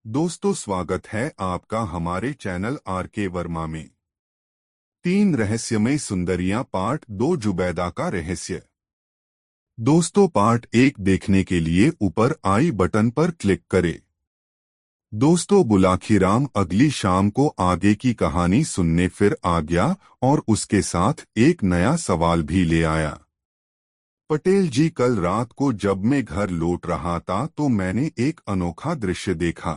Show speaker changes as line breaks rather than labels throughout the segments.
दोस्तों, स्वागत है आपका हमारे चैनल आर.के. वर्मा में। 3 रहस्यमय सुंदरियां पार्ट 2 जुबैदा का रहस्य। दोस्तों, पार्ट 1 देखने के लिए ऊपर आई बटन पर क्लिक करें। दोस्तों, बुलाखीराम अगली शाम को आगे की कहानी सुनने फिर आ गया और उसके साथ एक नया सवाल भी ले आया। पटेल जी, कल रात को जब मैं घर लौट रहा था तो मैंने एक अनोखा दृश्य देखा।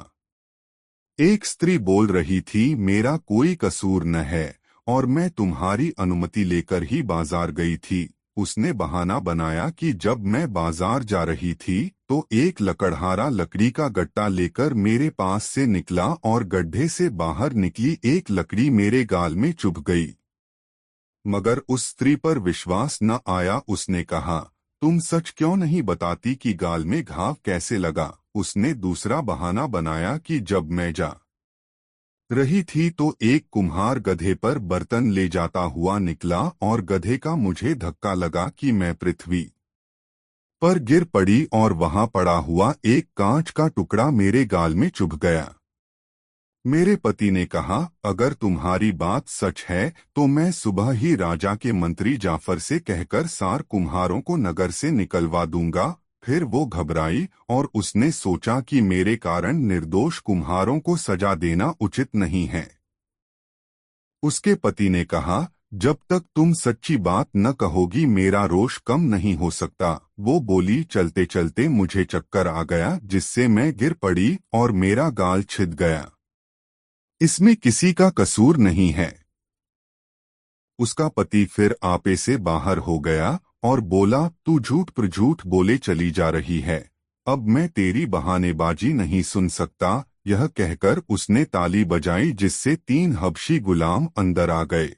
एक स्त्री बोल रही थी, मेरा कोई कसूर न है और मैं तुम्हारी अनुमति लेकर ही बाजार गई थी। उसने बहाना बनाया कि जब मैं बाजार जा रही थी तो एक लकड़हारा लकड़ी का गट्टा लेकर मेरे पास से निकला और गड्ढे से बाहर निकली एक लकड़ी मेरे गाल में चुभ गई। मगर उस स्त्री पर विश्वास न आया। उसने कहा, तुम सच क्यों नहीं बताती कि गाल में घाव कैसे लगा। उसने दूसरा बहाना बनाया कि जब मैं जा रही थी तो एक कुम्हार गधे पर बर्तन ले जाता हुआ निकला और गधे का मुझे धक्का लगा कि मैं पृथ्वी पर गिर पड़ी और वहां पड़ा हुआ एक कांच का टुकड़ा मेरे गाल में चुभ गया। मेरे पति ने कहा, अगर तुम्हारी बात सच है तो मैं सुबह ही राजा के मंत्री जाफर से कहकर सार कुम्हारों को नगर से निकलवा दूंगा। फिर वो घबराई और उसने सोचा कि मेरे कारण निर्दोष कुम्हारों को सजा देना उचित नहीं है। उसके पति ने कहा, जब तक तुम सच्ची बात न कहोगी मेरा रोष कम नहीं हो सकता। वो बोली, चलते चलते मुझे चक्कर आ गया जिससे मैं गिर पड़ी और मेरा गाल छिद गया। इसमें किसी का कसूर नहीं है। उसका पति फिर आपे से बाहर हो गया और बोला, तू झूठ पर झूठ बोले चली जा रही है। अब मैं तेरी बहानेबाजी नहीं सुन सकता। यह कहकर उसने ताली बजाई जिससे 3 हबशी गुलाम अंदर आ गए।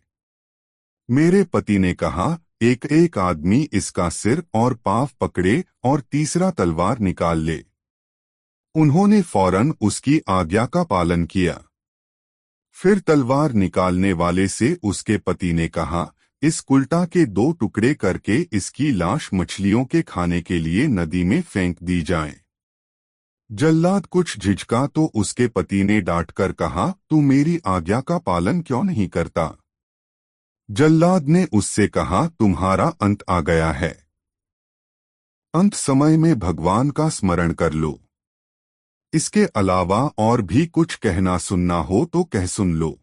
मेरे पति ने कहा, एक एक आदमी इसका सिर और पांव पकड़े और तीसरा तलवार निकाल ले। उन्होंने फौरन उसकी आज्ञा का पालन किया। फिर तलवार निकालने वाले से उसके पति ने कहा, इस कुल्टा के 2 टुकड़े करके इसकी लाश मछलियों के खाने के लिए नदी में फेंक दी जाए। जल्लाद कुछ झिझका तो उसके पति ने डांटकर कहा, तू मेरी आज्ञा का पालन क्यों नहीं करता। जल्लाद ने उससे कहा, तुम्हारा अंत आ गया है। अंत समय में भगवान का स्मरण कर लो। इसके अलावा और भी कुछ कहना सुनना हो तो कह सुन लो।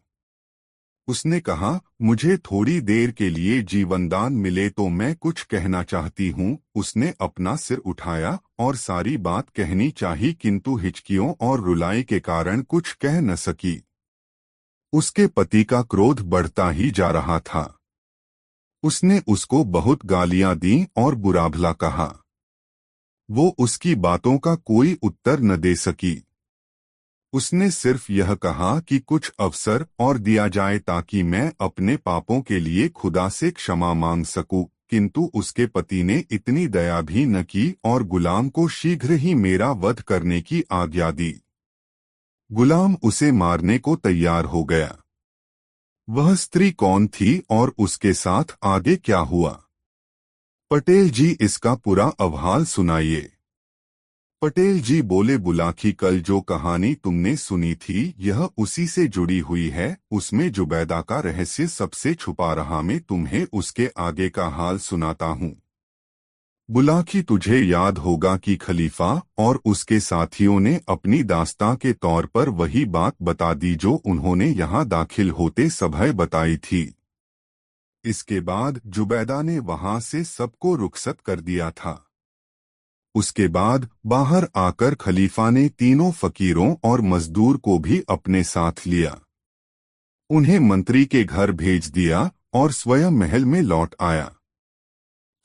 उसने कहा, मुझे थोड़ी देर के लिए जीवनदान मिले तो मैं कुछ कहना चाहती हूँ। उसने अपना सिर उठाया और सारी बात कहनी चाही किंतु हिचकियों और रुलाई के कारण कुछ कह न सकी। उसके पति का क्रोध बढ़ता ही जा रहा था। उसने उसको बहुत गालियां दी और बुरा भला कहा। वो उसकी बातों का कोई उत्तर न दे सकी। उसने सिर्फ यह कहा कि कुछ अवसर और दिया जाए ताकि मैं अपने पापों के लिए खुदा से क्षमा मांग सकूं। किंतु उसके पति ने इतनी दया भी न की और गुलाम को शीघ्र ही मेरा वध करने की आज्ञा दी। गुलाम उसे मारने को तैयार हो गया। वह स्त्री कौन थी और उसके साथ आगे क्या हुआ? पटेल जी, इसका पूरा अहवाल सुनाइए। पटेल जी बोले, बुलाखी, कल जो कहानी तुमने सुनी थी यह उसी से जुड़ी हुई है। उसमें जुबैदा का रहस्य सबसे छुपा रहा। मैं तुम्हें उसके आगे का हाल सुनाता हूँ। बुलाखी, तुझे याद होगा कि खलीफा और उसके साथियों ने अपनी दास्तां के तौर पर वही बात बता दी जो उन्होंने यहाँ दाखिल होते समय बताई थी। इसके बाद जुबैदा ने वहां से सबको रुखसत कर दिया था। उसके बाद बाहर आकर खलीफा ने तीनों फकीरों और मजदूर को भी अपने साथ लिया। उन्हें मंत्री के घर भेज दिया और स्वयं महल में लौट आया।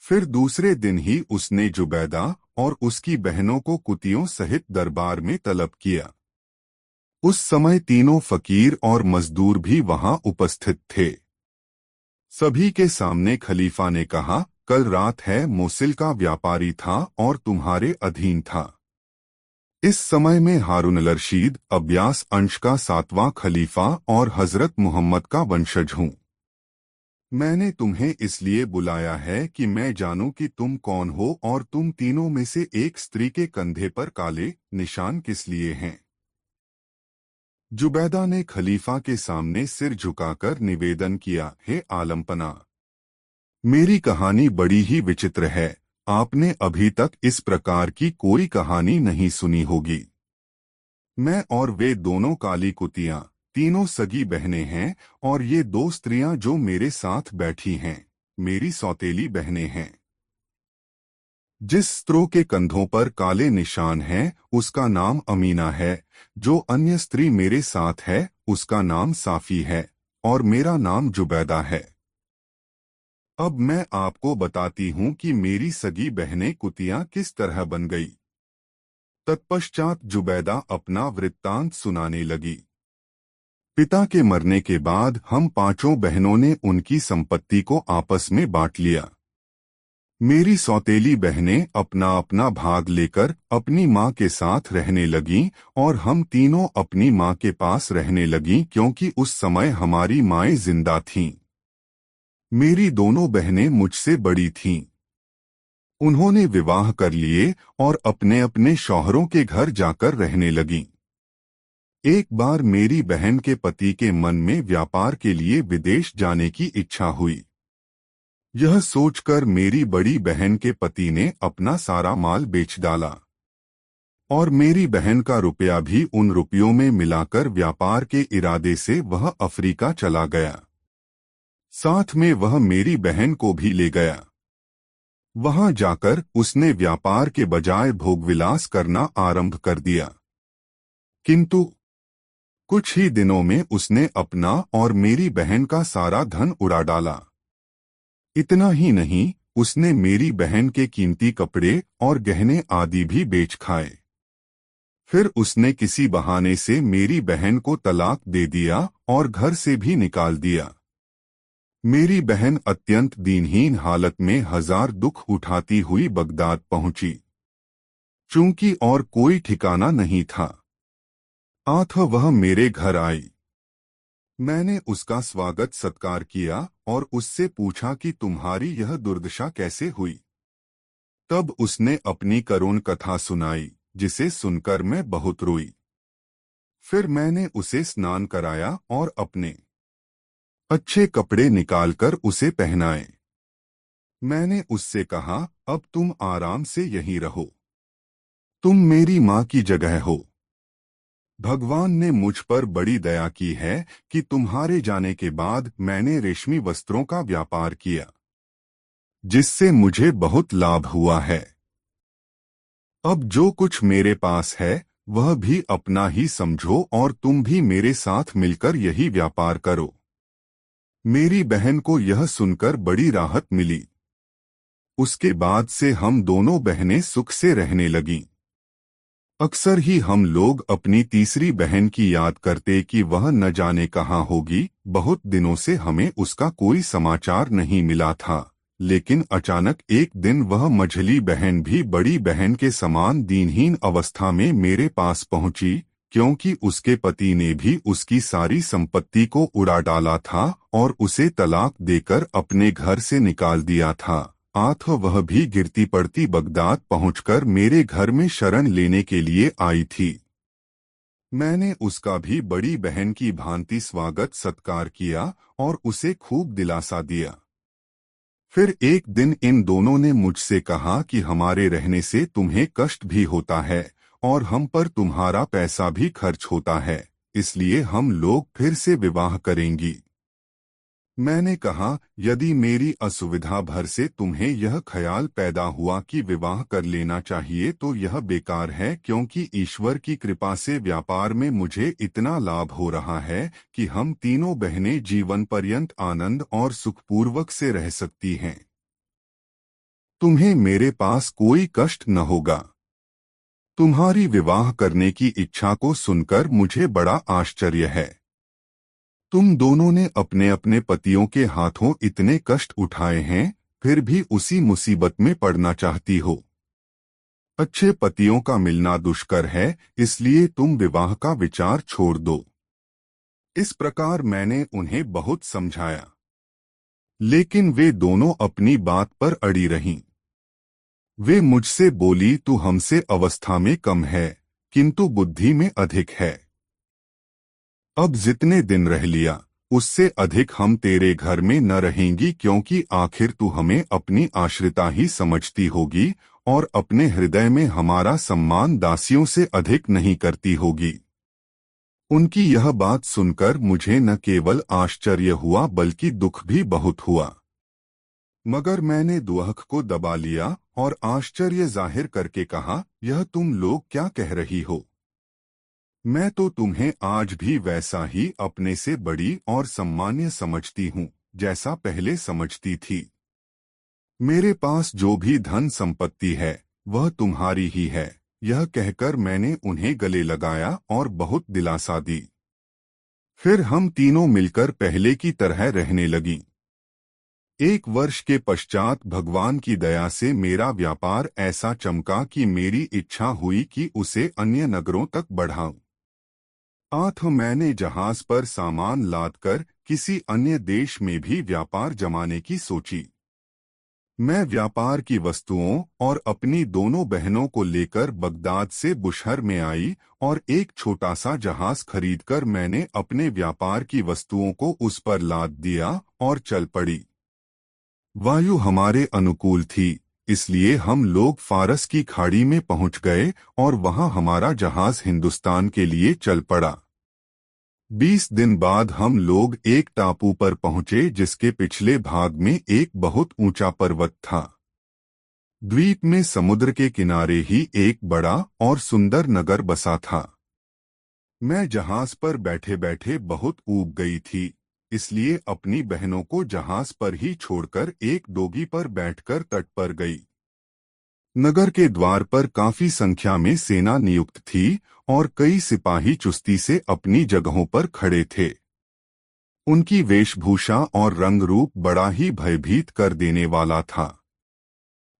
फिर दूसरे दिन ही उसने जुबैदा और उसकी बहनों को कुतियों सहित दरबार में तलब किया। उस समय तीनों फकीर और मजदूर भी वहां उपस्थित थे। सभी के सामने खलीफा ने कहा, कल रात है मोसिल का व्यापारी था और तुम्हारे अधीन था। इस समय में हारून अल रशीद अब्यास अंश का 7वां खलीफा और हजरत मोहम्मद का वंशज हूँ। मैंने तुम्हें इसलिए बुलाया है कि मैं जानूं कि तुम कौन हो और तुम तीनों में से एक स्त्री के कंधे पर काले निशान किस लिए हैं। जुबैदा ने खलीफा के सामने सिर झुकाकर निवेदन किया, हे आलमपना, मेरी कहानी बड़ी ही विचित्र है। आपने अभी तक इस प्रकार की कोई कहानी नहीं सुनी होगी। मैं और वे दोनों काली कुतियां तीनों सगी बहनें हैं, और ये दो स्त्रियां जो मेरे साथ बैठी हैं मेरी सौतेली बहनें हैं। जिस स्त्रो के कंधों पर काले निशान हैं उसका नाम अमीना है। जो अन्य स्त्री मेरे साथ है उसका नाम साफी है, और मेरा नाम जुबैदा है। अब मैं आपको बताती हूँ कि मेरी सगी बहनें कुतियां किस तरह बन गई। तत्पश्चात जुबैदा अपना वृत्तांत सुनाने लगी। पिता के मरने के बाद हम पांचों बहनों ने उनकी संपत्ति को आपस में बांट लिया। मेरी सौतेली बहनें अपना अपना भाग लेकर अपनी माँ के साथ रहने लगीं, और हम तीनों अपनी माँ के पास रहने लगीं, क्योंकि उस समय हमारी माएं जिंदा थीं। मेरी दोनों बहनें मुझसे बड़ी थीं। उन्होंने विवाह कर लिए और अपने अपने शौहरों के घर जाकर रहने लगीं। एक बार मेरी बहन के पति के मन में व्यापार के लिए विदेश जाने की इच्छा हुई। यह सोचकर मेरी बड़ी बहन के पति ने अपना सारा माल बेच डाला, और मेरी बहन का रुपया भी उन रुपयों में मिलाकर व्यापार के इरादे से वह अफ्रीका चला गया। साथ में वह मेरी बहन को भी ले गया। वहां जाकर उसने व्यापार के बजाय भोगविलास करना आरंभ कर दिया। किंतु कुछ ही दिनों में उसने अपना और मेरी बहन का सारा धन उड़ा डाला। इतना ही नहीं, उसने मेरी बहन के कीमती कपड़े और गहने आदि भी बेच खाए। फिर उसने किसी बहाने से मेरी बहन को तलाक दे दिया और घर से भी निकाल दिया। मेरी बहन अत्यंत दीनहीन हालत में हजार दुख उठाती हुई बगदाद पहुंची। चूंकि और कोई ठिकाना नहीं था, अतः वह मेरे घर आई। मैंने उसका स्वागत सत्कार किया और उससे पूछा कि तुम्हारी यह दुर्दशा कैसे हुई। तब उसने अपनी करुण कथा सुनाई, जिसे सुनकर मैं बहुत रोई। फिर मैंने उसे स्नान कराया और अपने अच्छे कपड़े निकालकर उसे पहनाए। मैंने उससे कहा, अब तुम आराम से यहीं रहो। तुम मेरी माँ की जगह हो। भगवान ने मुझ पर बड़ी दया की है कि तुम्हारे जाने के बाद मैंने रेशमी वस्त्रों का व्यापार किया, जिससे मुझे बहुत लाभ हुआ है। अब जो कुछ मेरे पास है वह भी अपना ही समझो, और तुम भी मेरे साथ मिलकर यही व्यापार करो। मेरी बहन को यह सुनकर बड़ी राहत मिली। उसके बाद से हम दोनों बहनें सुख से रहने लगीं। अक्सर ही हम लोग अपनी तीसरी बहन की याद करते कि वह न जाने कहाँ होगी। बहुत दिनों से हमें उसका कोई समाचार नहीं मिला था, लेकिन अचानक एक दिन वह मझली बहन भी बड़ी बहन के समान दीनहीन अवस्था में मेरे पास पहुंची, क्योंकि उसके पति ने भी उसकी सारी संपत्ति को उड़ा डाला था और उसे तलाक देकर अपने घर से निकाल दिया था। अतः वह भी गिरती पड़ती बगदाद पहुंचकर मेरे घर में शरण लेने के लिए आई थी। मैंने उसका भी बड़ी बहन की भांति स्वागत सत्कार किया और उसे खूब दिलासा दिया। फिर एक दिन इन दोनों ने मुझसे कहा कि हमारे रहने से तुम्हें कष्ट भी होता है और हम पर तुम्हारा पैसा भी खर्च होता है, इसलिए हम लोग फिर से विवाह करेंगी। मैंने कहा, यदि मेरी असुविधा भर से तुम्हें यह ख्याल पैदा हुआ कि विवाह कर लेना चाहिए तो यह बेकार है, क्योंकि ईश्वर की कृपा से व्यापार में मुझे इतना लाभ हो रहा है कि हम तीनों बहनें जीवन पर्यंत आनंद और सुखपूर्वक से रह सकती हैं। तुम्हें मेरे पास कोई कष्ट न होगा। तुम्हारी विवाह करने की इच्छा को सुनकर मुझे बड़ा आश्चर्य है। तुम दोनों ने अपने अपने पतियों के हाथों इतने कष्ट उठाए हैं, फिर भी उसी मुसीबत में पड़ना चाहती हो। अच्छे पतियों का मिलना दुष्कर है, इसलिए तुम विवाह का विचार छोड़ दो। इस प्रकार मैंने उन्हें बहुत समझाया, लेकिन वे दोनों अपनी बात पर अड़ी रहीं। वे मुझसे बोली, तू हमसे अवस्था में कम है, किंतु बुद्धि में अधिक है। अब जितने दिन रह लिया उससे अधिक हम तेरे घर में न रहेंगी, क्योंकि आखिर तू हमें अपनी आश्रिता ही समझती होगी और अपने हृदय में हमारा सम्मान दासियों से अधिक नहीं करती होगी। उनकी यह बात सुनकर मुझे न केवल आश्चर्य हुआ बल्कि दुख भी बहुत हुआ, मगर मैंने दुख को दबा लिया और आश्चर्य जाहिर करके कहा, यह तुम लोग क्या कह रही हो? मैं तो तुम्हें आज भी वैसा ही अपने से बड़ी और सम्मान्य समझती हूँ जैसा पहले समझती थी। मेरे पास जो भी धन संपत्ति है वह तुम्हारी ही है। यह कहकर मैंने उन्हें गले लगाया और बहुत दिलासा दी। फिर हम तीनों मिलकर पहले की तरह रहने लगी। 1 वर्ष के पश्चात भगवान की दया से मेरा व्यापार ऐसा चमका कि मेरी इच्छा हुई कि उसे अन्य नगरों तक बढ़ाऊं। मैंने जहाज पर सामान लादकर किसी अन्य देश में भी व्यापार जमाने की सोची। मैं व्यापार की वस्तुओं और अपनी दोनों बहनों को लेकर बगदाद से बुशहर में आई और एक छोटा सा जहाज खरीदकर मैंने अपने व्यापार की वस्तुओं को उस पर लाद दिया और चल पड़ी। वायु हमारे अनुकूल थी, इसलिए हम लोग फारस की खाड़ी में पहुंच गए और वहां हमारा जहाज हिंदुस्तान के लिए चल पड़ा। 20 दिन बाद हम लोग एक टापू पर पहुंचे जिसके पिछले भाग में एक बहुत ऊंचा पर्वत था। द्वीप में समुद्र के किनारे ही एक बड़ा और सुंदर नगर बसा था। मैं जहाज पर बैठे बैठे बहुत ऊब गई थी, इसलिए अपनी बहनों को जहाज पर ही छोड़कर एक डोगी पर बैठकर तट पर गई। नगर के द्वार पर काफी संख्या में सेना नियुक्त थी और कई सिपाही चुस्ती से अपनी जगहों पर खड़े थे। उनकी वेशभूषा और रंग रूप बड़ा ही भयभीत कर देने वाला था।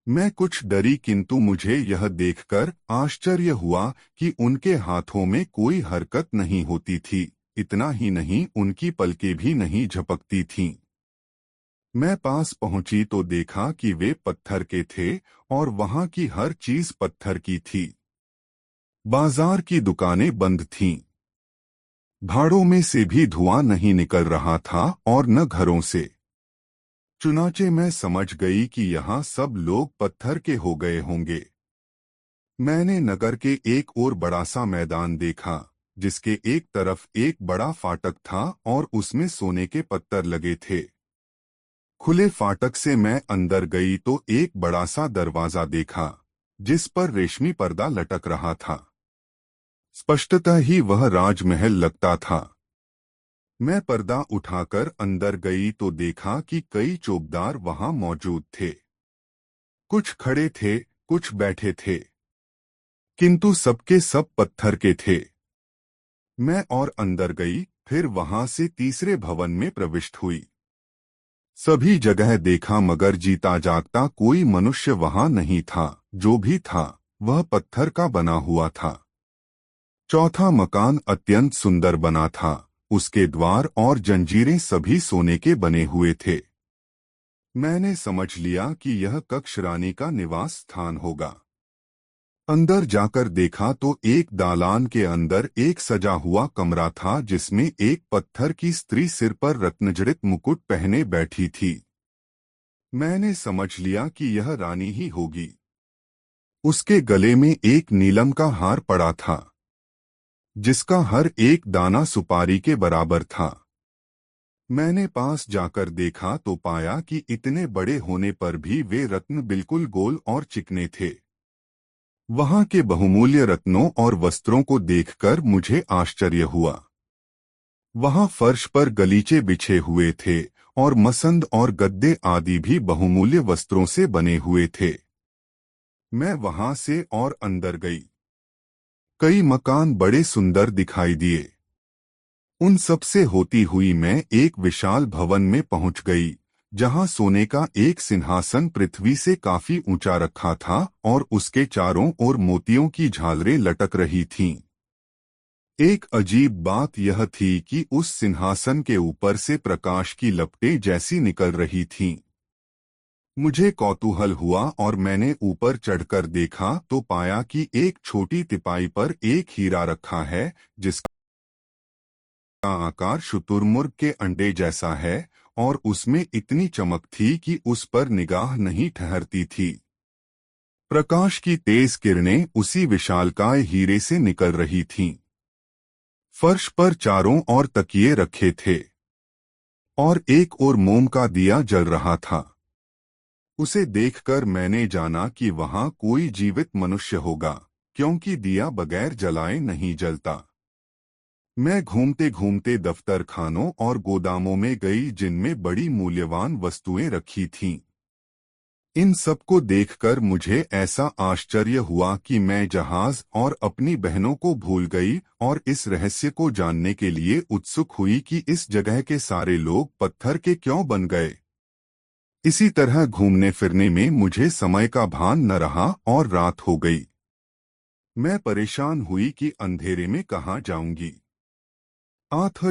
मैं कुछ डरी, किंतु मुझे यह देखकर आश्चर्य हुआ कि उनके हाथों में कोई हरकत नहीं होती थी। इतना ही नहीं, उनकी पलकें भी नहीं झपकती थीं। मैं पास पहुंची तो देखा कि वे पत्थर के थे और वहां की हर चीज पत्थर की थी। बाजार की दुकानें बंद थीं। भाड़ों में से भी धुआं नहीं निकल रहा था और न घरों से। चुनाचे मैं समझ गई कि यहाँ सब लोग पत्थर के हो गए होंगे। मैंने नगर के एक और बड़ा सा मैदान देखा जिसके एक तरफ एक बड़ा फाटक था और उसमें सोने के पत्थर लगे थे। खुले फाटक से मैं अंदर गई तो एक बड़ा सा दरवाजा देखा जिस पर रेशमी पर्दा लटक रहा था। स्पष्टतः ही वह राजमहल लगता था। मैं पर्दा उठाकर अंदर गई तो देखा कि कई चौकीदार वहां मौजूद थे। कुछ खड़े थे, कुछ बैठे थे, किंतु सबके सब पत्थर के थे। मैं और अंदर गई, फिर वहां से तीसरे भवन में प्रविष्ट हुई। सभी जगह देखा मगर जीता जागता कोई मनुष्य वहां नहीं था। जो भी था वह पत्थर का बना हुआ था। चौथा मकान अत्यंत सुंदर बना था। उसके द्वार और जंजीरें सभी सोने के बने हुए थे। मैंने समझ लिया कि यह कक्ष रानी का निवास स्थान होगा। अंदर जाकर देखा तो एक दालान के अंदर एक सजा हुआ कमरा था जिसमें एक पत्थर की स्त्री सिर पर रत्नजड़ित मुकुट पहने बैठी थी। मैंने समझ लिया कि यह रानी ही होगी। उसके गले में एक नीलम का हार पड़ा था जिसका हर एक दाना सुपारी के बराबर था। मैंने पास जाकर देखा तो पाया कि इतने बड़े होने पर भी वे रत्न बिल्कुल गोल और चिकने थे। वहां के बहुमूल्य रत्नों और वस्त्रों को देखकर मुझे आश्चर्य हुआ। वहां फर्श पर गलीचे बिछे हुए थे और मसंद और गद्दे आदि भी बहुमूल्य वस्त्रों से बने हुए थे। मैं वहां से और अंदर गई। कई मकान बड़े सुंदर दिखाई दिए। उन सब से होती हुई मैं एक विशाल भवन में पहुंच गई जहां सोने का एक सिंहासन पृथ्वी से काफी ऊंचा रखा था और उसके चारों ओर मोतियों की झालरें लटक रही थीं। एक अजीब बात यह थी कि उस सिंहासन के ऊपर से प्रकाश की लपटें जैसी निकल रही थीं। मुझे कौतूहल हुआ और मैंने ऊपर चढ़कर देखा तो पाया कि एक छोटी तिपाई पर एक हीरा रखा है जिसका का आकार शुतुरमुर्ग के अंडे जैसा है और उसमें इतनी चमक थी कि उस पर निगाह नहीं ठहरती थी। प्रकाश की तेज किरणें उसी विशालकाय हीरे से निकल रही थीं। फर्श पर चारों ओर तकिए रखे थे और एक और मोम का दिया जल रहा था। उसे देखकर मैंने जाना कि वहां कोई जीवित मनुष्य होगा, क्योंकि दिया बगैर जलाए नहीं जलता। मैं घूमते घूमते दफ्तर खानों और गोदामों में गई जिनमें बड़ी मूल्यवान वस्तुएं रखी थीं। इन सबको देखकर मुझे ऐसा आश्चर्य हुआ कि मैं जहाज और अपनी बहनों को भूल गई और इस रहस्य को जानने के लिए उत्सुक हुई कि इस जगह के सारे लोग पत्थर के क्यों बन गए। इसी तरह घूमने फिरने में मुझे समय का भान न रहा और रात हो गई। मैं परेशान हुई कि अंधेरे में कहाँ जाऊंगी।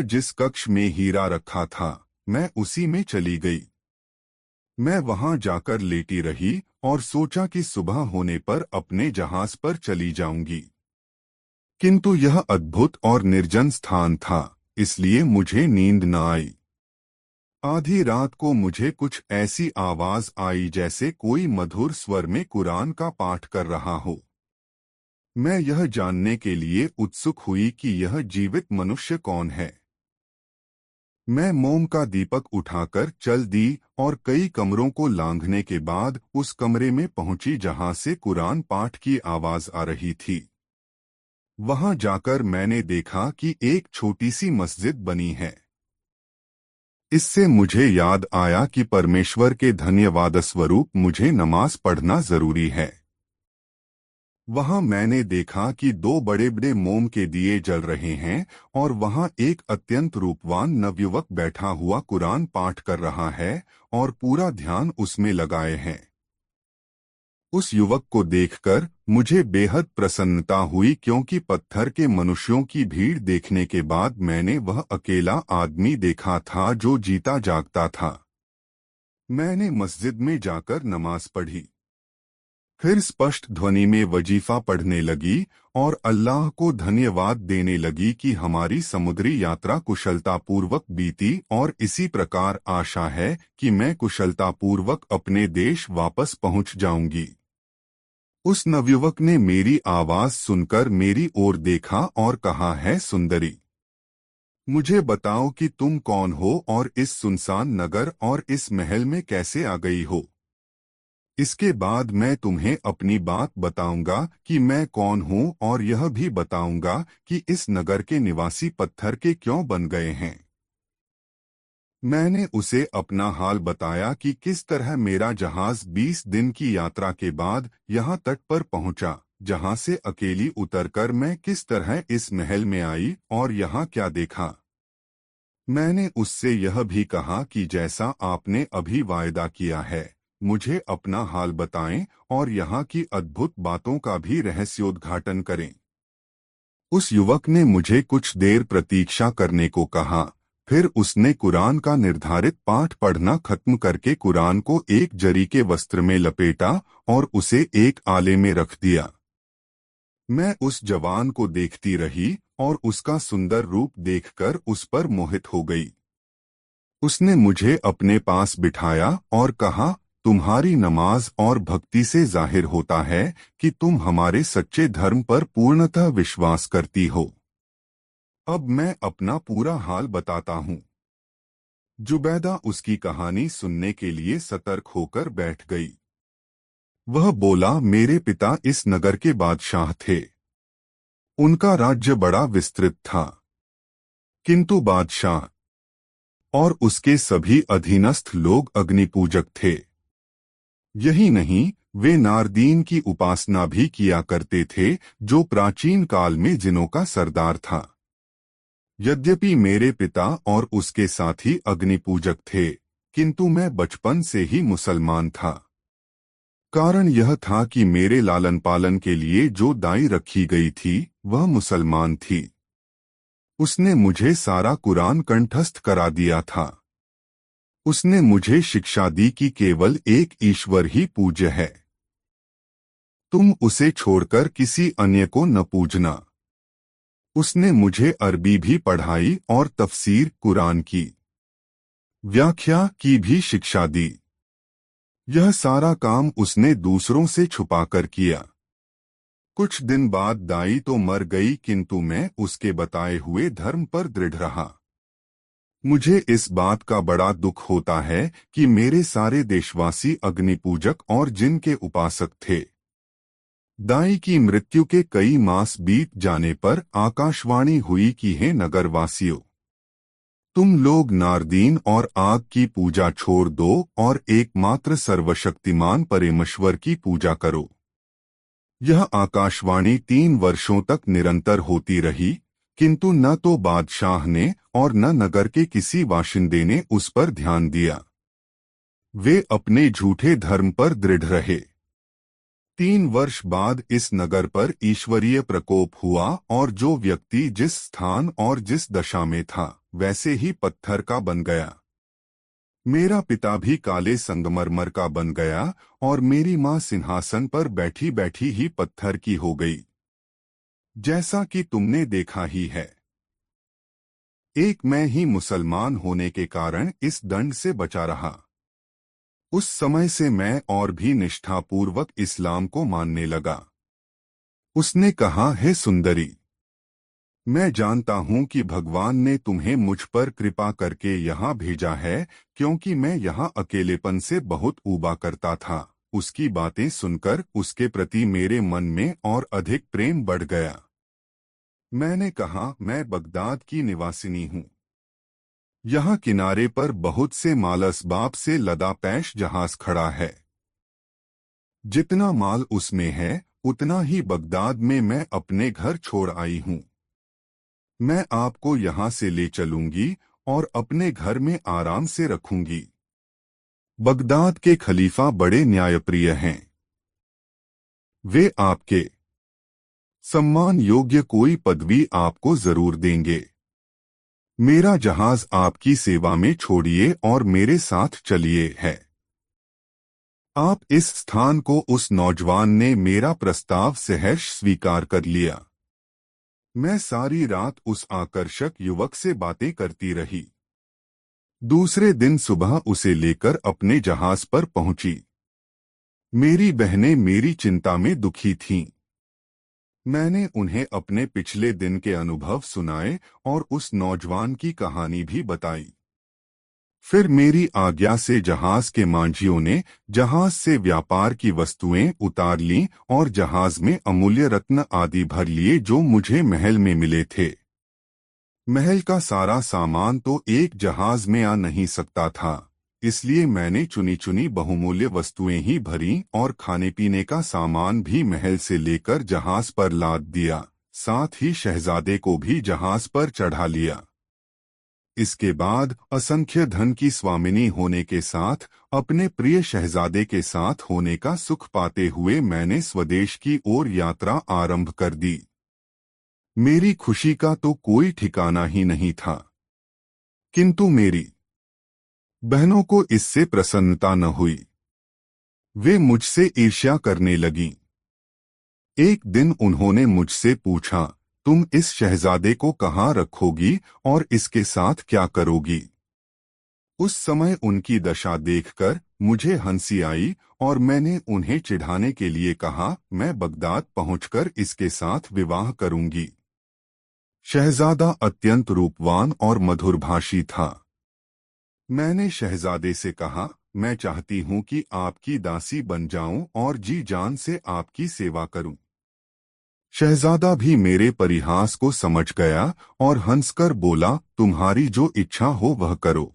जिस कक्ष में हीरा रखा था, मैं उसी में चली गई। मैं वहां जाकर लेटी रही और सोचा कि सुबह होने पर अपने जहाज पर चली जाऊंगी। किंतु यह अद्भुत और निर्जन स्थान था, इसलिए मुझे नींद न आई। आधी रात को मुझे कुछ ऐसी आवाज आई जैसे कोई मधुर स्वर में कुरान का पाठ कर रहा हो। मैं यह जानने के लिए उत्सुक हुई कि यह जीवित मनुष्य कौन है। मैं मोम का दीपक उठाकर चल दी और कई कमरों को लांघने के बाद उस कमरे में पहुंची जहां से कुरान पाठ की आवाज आ रही थी। वहां जाकर मैंने देखा कि एक छोटी सी मस्जिद बनी है। इससे मुझे याद आया कि परमेश्वर के धन्यवाद स्वरूप मुझे नमाज पढ़ना जरूरी है। वहां मैंने देखा कि दो बड़े बड़े मोम के दिए जल रहे हैं और वहां एक अत्यंत रूपवान नवयुवक बैठा हुआ कुरान पाठ कर रहा है और पूरा ध्यान उसमें लगाए हैं। उस युवक को देखकर मुझे बेहद प्रसन्नता हुई, क्योंकि पत्थर के मनुष्यों की भीड़ देखने के बाद मैंने वह अकेला आदमी देखा था जो जीता जागता था। मैंने मस्जिद में जाकर नमाज पढ़ी, फिर स्पष्ट ध्वनि में वजीफा पढ़ने लगी और अल्लाह को धन्यवाद देने लगी कि हमारी समुद्री यात्रा कुशलतापूर्वक बीती और इसी प्रकार आशा है कि मैं कुशलतापूर्वक अपने देश वापस पहुंच जाऊंगी। उस नवयुवक ने मेरी आवाज सुनकर मेरी ओर देखा और कहा, है सुंदरी, मुझे बताओ कि तुम कौन हो और इस सुनसान नगर और इस महल में कैसे आ गई हो। इसके बाद मैं तुम्हें अपनी बात बताऊंगा कि मैं कौन हूं और यह भी बताऊंगा कि इस नगर के निवासी पत्थर के क्यों बन गए हैं। मैंने उसे अपना हाल बताया कि किस तरह मेरा जहाज 20 दिन की यात्रा के बाद यहाँ तट पर पहुँचा, जहाँ से अकेली उतरकर मैं किस तरह इस महल में आई और यहाँ क्या देखा। मैंने उससे यह भी कहा कि जैसा आपने अभी वायदा किया है, मुझे अपना हाल बताएं और यहाँ की अद्भुत बातों का भी रहस्योद्घाटन करें। उस युवक ने मुझे कुछ देर प्रतीक्षा करने को कहा। फिर उसने कुरान का निर्धारित पाठ पढ़ना खत्म करके कुरान को एक जरी के वस्त्र में लपेटा और उसे एक आले में रख दिया। मैं उस जवान को देखती रही और उसका सुंदर रूप देखकर उस पर मोहित हो गई। उसने मुझे अपने पास बिठाया और कहा, तुम्हारी नमाज और भक्ति से जाहिर होता है कि तुम हमारे सच्चे धर्म पर पूर्णतः विश्वास करती हो। अब मैं अपना पूरा हाल बताता हूँ। जुबैदा उसकी कहानी सुनने के लिए सतर्क होकर बैठ गई। वह बोला, मेरे पिता इस नगर के बादशाह थे। उनका राज्य बड़ा विस्तृत था, किंतु बादशाह और उसके सभी अधीनस्थ लोग अग्निपूजक थे। यही नहीं, वे नारदीन की उपासना भी किया करते थे, जो प्राचीन काल में जिनों का सरदार था। यद्यपि मेरे पिता और उसके साथी अग्निपूजक थे, किंतु मैं बचपन से ही मुसलमान था। कारण यह था कि मेरे लालन पालन के लिए जो दाई रखी गई थी वह मुसलमान थी। उसने मुझे सारा कुरान कंठस्थ करा दिया था। उसने मुझे शिक्षा दी कि केवल एक ईश्वर ही पूज्य है। तुम उसे छोड़कर किसी अन्य को न पूजना। उसने मुझे अरबी भी पढ़ाई और तफसीर कुरान की व्याख्या की भी शिक्षा दी। यह सारा काम उसने दूसरों से छुपाकर किया। कुछ दिन बाद दाई तो मर गई, किंतु मैं उसके बताए हुए धर्म पर दृढ़ रहा। मुझे इस बात का बड़ा दुख होता है कि मेरे सारे देशवासी अग्नि पूजक और जिन के उपासक थे। दाई की मृत्यु के कई मास बीत जाने पर आकाशवाणी हुई कि हे नगरवासियों, तुम लोग नारदीन और आग की पूजा छोड़ दो और एकमात्र सर्वशक्तिमान परमेश्वर की पूजा करो। यह आकाशवाणी 3 वर्षों तक निरंतर होती रही, किंतु न तो बादशाह ने और न नगर के किसी बाशिंदे ने उस पर ध्यान दिया। वे अपने झूठे धर्म पर दृढ़ रहे। 3 वर्ष बाद इस नगर पर ईश्वरीय प्रकोप हुआ और जो व्यक्ति जिस स्थान और जिस दशा में था वैसे ही पत्थर का बन गया। मेरा पिता भी काले संगमरमर का बन गया और मेरी माँ सिंहासन पर बैठी बैठी ही पत्थर की हो गई, जैसा कि तुमने देखा ही है। एक मैं ही मुसलमान होने के कारण इस दंड से बचा रहा। उस समय से मैं और भी निष्ठापूर्वक इस्लाम को मानने लगा। उसने कहा, हे सुंदरी, मैं जानता हूं कि भगवान ने तुम्हें मुझ पर कृपा करके यहाँ भेजा है, क्योंकि मैं यहाँ अकेलेपन से बहुत ऊबा करता था। उसकी बातें सुनकर उसके प्रति मेरे मन में और अधिक प्रेम बढ़ गया। मैंने कहा, मैं बगदाद की निवासिनी हूँ। यहाँ किनारे पर बहुत से माल असबाब से लदा पैश जहाज खड़ा है। जितना माल उसमें है उतना ही बगदाद में मैं अपने घर छोड़ आई हूँ। मैं आपको यहाँ से ले चलूंगी और अपने घर में आराम से रखूंगी। बगदाद के खलीफा बड़े न्यायप्रिय हैं। वे आपके सम्मान योग्य कोई पदवी आपको जरूर देंगे। मेरा जहाज आपकी सेवा में छोड़िए और मेरे साथ चलिए है। आप इस स्थान को उस नौजवान ने मेरा प्रस्ताव सहर्ष स्वीकार कर लिया। मैं सारी रात उस आकर्षक युवक से बातें करती रही। दूसरे दिन सुबह उसे लेकर अपने जहाज पर पहुंची। मेरी बहनें मेरी चिंता में दुखी थीं। मैंने उन्हें अपने पिछले दिन के अनुभव सुनाए और उस नौजवान की कहानी भी बताई। फिर मेरी आज्ञा से जहाज के मांझियों ने जहाज से व्यापार की वस्तुएं उतार लीं और जहाज में अमूल्य रत्न आदि भर लिए जो मुझे महल में मिले थे। महल का सारा सामान तो एक जहाज में आ नहीं सकता था, इसलिए मैंने चुनी चुनी बहुमूल्य वस्तुएं ही भरी और खाने पीने का सामान भी महल से लेकर जहाज पर लाद दिया। साथ ही शहजादे को भी जहाज पर चढ़ा लिया। इसके बाद असंख्य धन की स्वामिनी होने के साथ अपने प्रिय शहजादे के साथ होने का सुख पाते हुए मैंने स्वदेश की ओर यात्रा आरंभ कर दी। मेरी खुशी का तो कोई ठिकाना ही नहीं था, किंतु मेरी बहनों को इससे प्रसन्नता न हुई। वे मुझसे ईर्ष्या करने लगीं। एक दिन उन्होंने मुझसे पूछा, तुम इस शहजादे को कहाँ रखोगी और इसके साथ क्या करोगी? उस समय उनकी दशा देखकर मुझे हंसी आई और मैंने उन्हें चिढ़ाने के लिए कहा, मैं बगदाद पहुंचकर इसके साथ विवाह करूंगी। शहजादा अत्यंत रूपवान और मधुरभाषी था। मैंने शहजादे से कहा, मैं चाहती हूं कि आपकी दासी बन जाऊं और जी जान से आपकी सेवा करूं। शहजादा भी मेरे परिहास को समझ गया और हंसकर बोला, तुम्हारी जो इच्छा हो वह करो।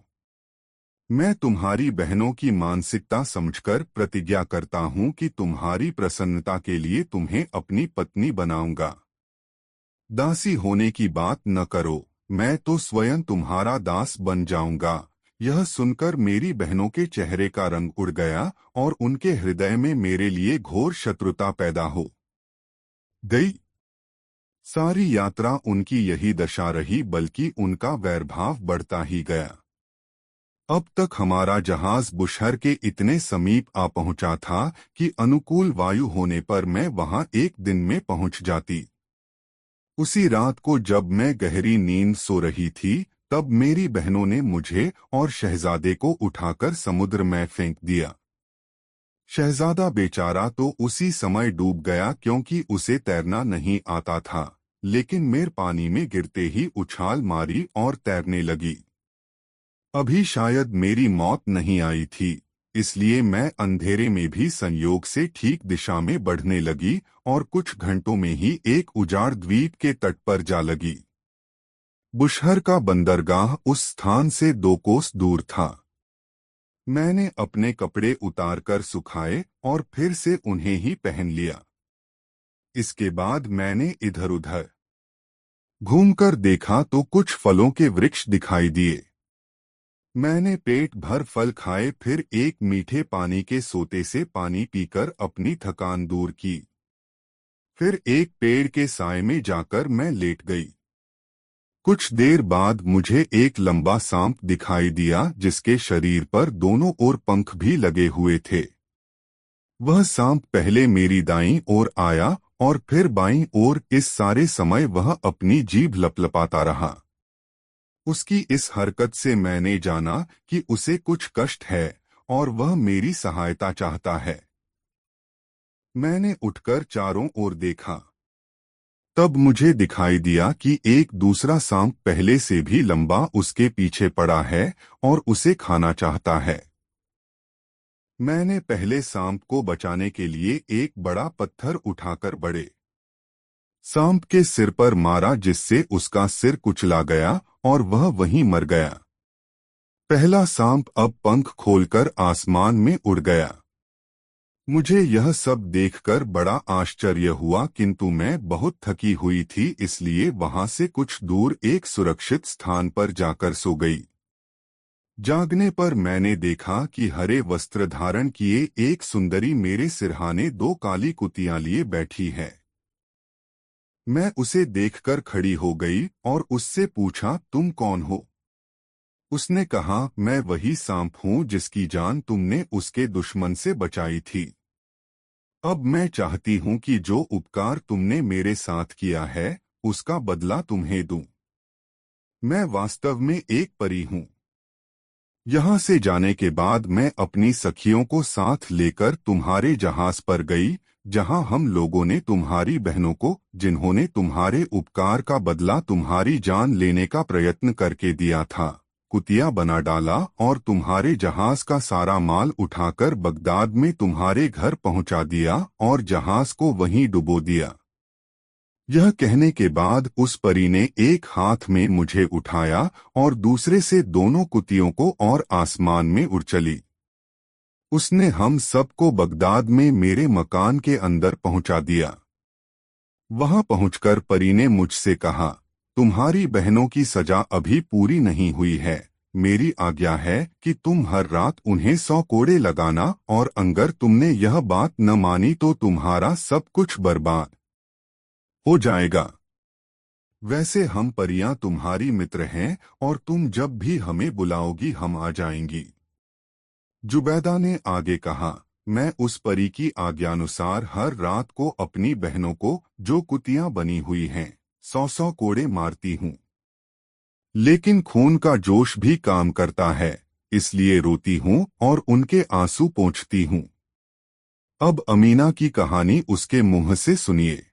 मैं तुम्हारी बहनों की मानसिकता समझकर प्रतिज्ञा करता हूं कि तुम्हारी प्रसन्नता के लिए तुम्हें अपनी पत्नी बनाऊंगा। दासी होने की बात न करो, मैं तो स्वयं तुम्हारा दास बन जाऊंगा। यह सुनकर मेरी बहनों के चेहरे का रंग उड़ गया और उनके हृदय में मेरे लिए घोर शत्रुता पैदा हो गई। सारी यात्रा उनकी यही दशा रही, बल्कि उनका वैरभाव बढ़ता ही गया। अब तक हमारा जहाज बुशहर के इतने समीप आ पहुंचा था कि अनुकूल वायु होने पर मैं वहां एक दिन में पहुंच जाती। उसी रात को जब मैं गहरी नींद सो रही थी, तब मेरी बहनों ने मुझे और शहजादे को उठाकर समुद्र में फेंक दिया। शहजादा बेचारा तो उसी समय डूब गया क्योंकि उसे तैरना नहीं आता था, लेकिन मेर पानी में गिरते ही उछाल मारी और तैरने लगी। अभी शायद मेरी मौत नहीं आई थी, इसलिए मैं अंधेरे में भी संयोग से ठीक दिशा में बढ़ने लगी और कुछ घंटों में ही एक उजाड़ द्वीप के तट पर जा लगी। बुशहर का बंदरगाह उस स्थान से 2 कोस दूर था। मैंने अपने कपड़े उतारकर सुखाए और फिर से उन्हें ही पहन लिया। इसके बाद मैंने इधर-उधर घूमकर देखा तो कुछ फलों के वृक्ष दिखाई दिए। मैंने पेट भर फल खाए, फिर एक मीठे पानी के सोते से पानी पीकर अपनी थकान दूर की। फिर एक पेड़ के साए में जाकर मैं लेट गई। कुछ देर बाद मुझे एक लंबा सांप दिखाई दिया जिसके शरीर पर दोनों ओर पंख भी लगे हुए थे। वह सांप पहले मेरी दाईं ओर आया और फिर बाईं ओर। इस सारे समय वह अपनी जीभ लपलपाता रहा। उसकी इस हरकत से मैंने जाना कि उसे कुछ कष्ट है और वह मेरी सहायता चाहता है। मैंने उठकर चारों ओर देखा। तब मुझे दिखाई दिया कि एक दूसरा सांप पहले से भी लंबा उसके पीछे पड़ा है और उसे खाना चाहता है। मैंने पहले सांप को बचाने के लिए एक बड़ा पत्थर उठाकर बड़े सांप के सिर पर मारा, जिससे उसका सिर कुचला गया और वह वहीं मर गया। पहला सांप अब पंख खोलकर आसमान में उड़ गया। मुझे यह सब देखकर बड़ा आश्चर्य हुआ, किंतु मैं बहुत थकी हुई थी, इसलिए वहां से कुछ दूर एक सुरक्षित स्थान पर जाकर सो गई। जागने पर मैंने देखा कि हरे वस्त्र धारण किए एक सुंदरी मेरे सिरहाने 2 काली कुतियां लिए बैठी है। मैं उसे देखकर खड़ी हो गई और उससे पूछा, तुम कौन हो? उसने कहा, मैं वही सांप हूं जिसकी जान तुमने उसके दुश्मन से बचाई थी। अब मैं चाहती हूं कि जो उपकार तुमने मेरे साथ किया है, उसका बदला तुम्हें दूं। मैं वास्तव में एक परी हूं। यहाँ से जाने के बाद मैं अपनी सखियों को साथ लेकर तुम्हारे जहाज पर गई, जहां हम लोगों ने तुम्हारी बहनों को, जिन्होंने तुम्हारे उपकार का बदला तुम्हारी जान लेने का प्रयत्न करके दिया था, कुतिया बना डाला और तुम्हारे जहाज का सारा माल उठाकर बगदाद में तुम्हारे घर पहुंचा दिया और जहाज को वहीं डुबो दिया। यह कहने के बाद उस परी ने एक हाथ में मुझे उठाया और दूसरे से दोनों कुतियों को और आसमान में उड़ चली। उसने हम सबको बगदाद में मेरे मकान के अंदर पहुंचा दिया। वहां पहुंचकर परी ने मुझसे कहा, तुम्हारी बहनों की सजा अभी पूरी नहीं हुई है। मेरी आज्ञा है कि तुम हर रात उन्हें 100 कोड़े लगाना, और अगर तुमने यह बात न मानी तो तुम्हारा सब कुछ बर्बाद हो जाएगा। वैसे हम परियां तुम्हारी मित्र हैं और तुम जब भी हमें बुलाओगी हम आ जाएंगी। जुबैदा ने आगे कहा, मैं उस परी की आज्ञानुसार हर रात को अपनी बहनों को, जो कुतियां बनी हुई हैं, 100 कोड़े मारती हूँ। लेकिन खून का जोश भी काम करता है, इसलिए रोती हूँ और उनके आंसू पोंछती हूँ। अब अमीना की कहानी उसके मुंह से सुनिए।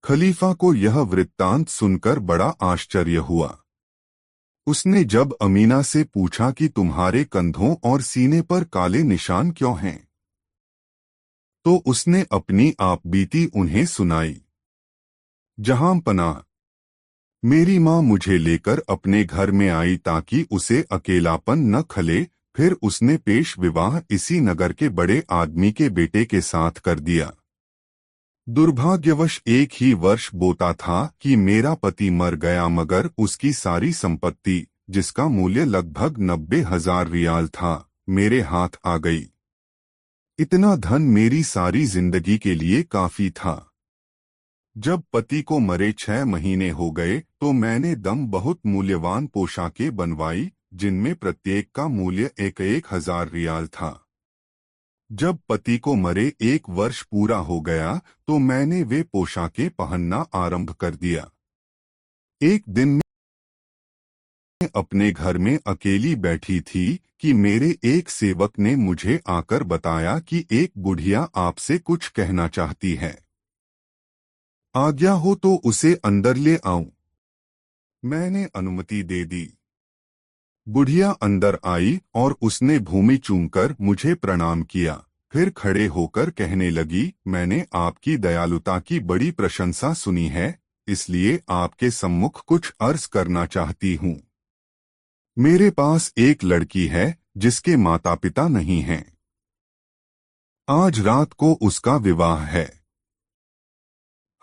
खलीफा को यह वृत्तांत सुनकर बड़ा आश्चर्य हुआ। उसने जब अमीना से पूछा कि तुम्हारे कंधों और सीने पर काले निशान क्यों हैं, तो उसने अपनी आप बीती उन्हें सुनाई। जहां पनाह, मेरी माँ मुझे लेकर अपने घर में आई ताकि उसे अकेलापन न खले। फिर उसने पेश विवाह इसी नगर के बड़े आदमी के बेटे के साथ कर दिया। दुर्भाग्यवश एक ही वर्ष बोता था कि मेरा पति मर गया, मगर उसकी सारी संपत्ति, जिसका मूल्य लगभग 90,000 रियाल था, मेरे हाथ आ गई। इतना धन मेरी सारी जिंदगी के लिए काफी था। जब पति को मरे 6 महीने हो गए तो मैंने दम बहुत मूल्यवान पोशाकें बनवाई, जिनमें प्रत्येक का मूल्य 1,000 रियाल था। जब पति को मरे 1 वर्ष पूरा हो गया तो मैंने वे पोशाकें पहनना आरंभ कर दिया। एक दिन मैं अपने घर में अकेली बैठी थी कि मेरे एक सेवक ने मुझे आकर बताया कि एक बुढ़िया आपसे कुछ कहना चाहती है। आज्ञा हो तो उसे अंदर ले आऊं। मैंने अनुमति दे दी। बुढ़िया अंदर आई और उसने भूमि चूमकर मुझे प्रणाम किया। फिर खड़े होकर कहने लगी, मैंने आपकी दयालुता की बड़ी प्रशंसा सुनी है, इसलिए आपके सम्मुख कुछ अर्ज करना चाहती हूँ। मेरे पास एक लड़की है जिसके माता पिता नहीं हैं। आज रात को उसका विवाह है।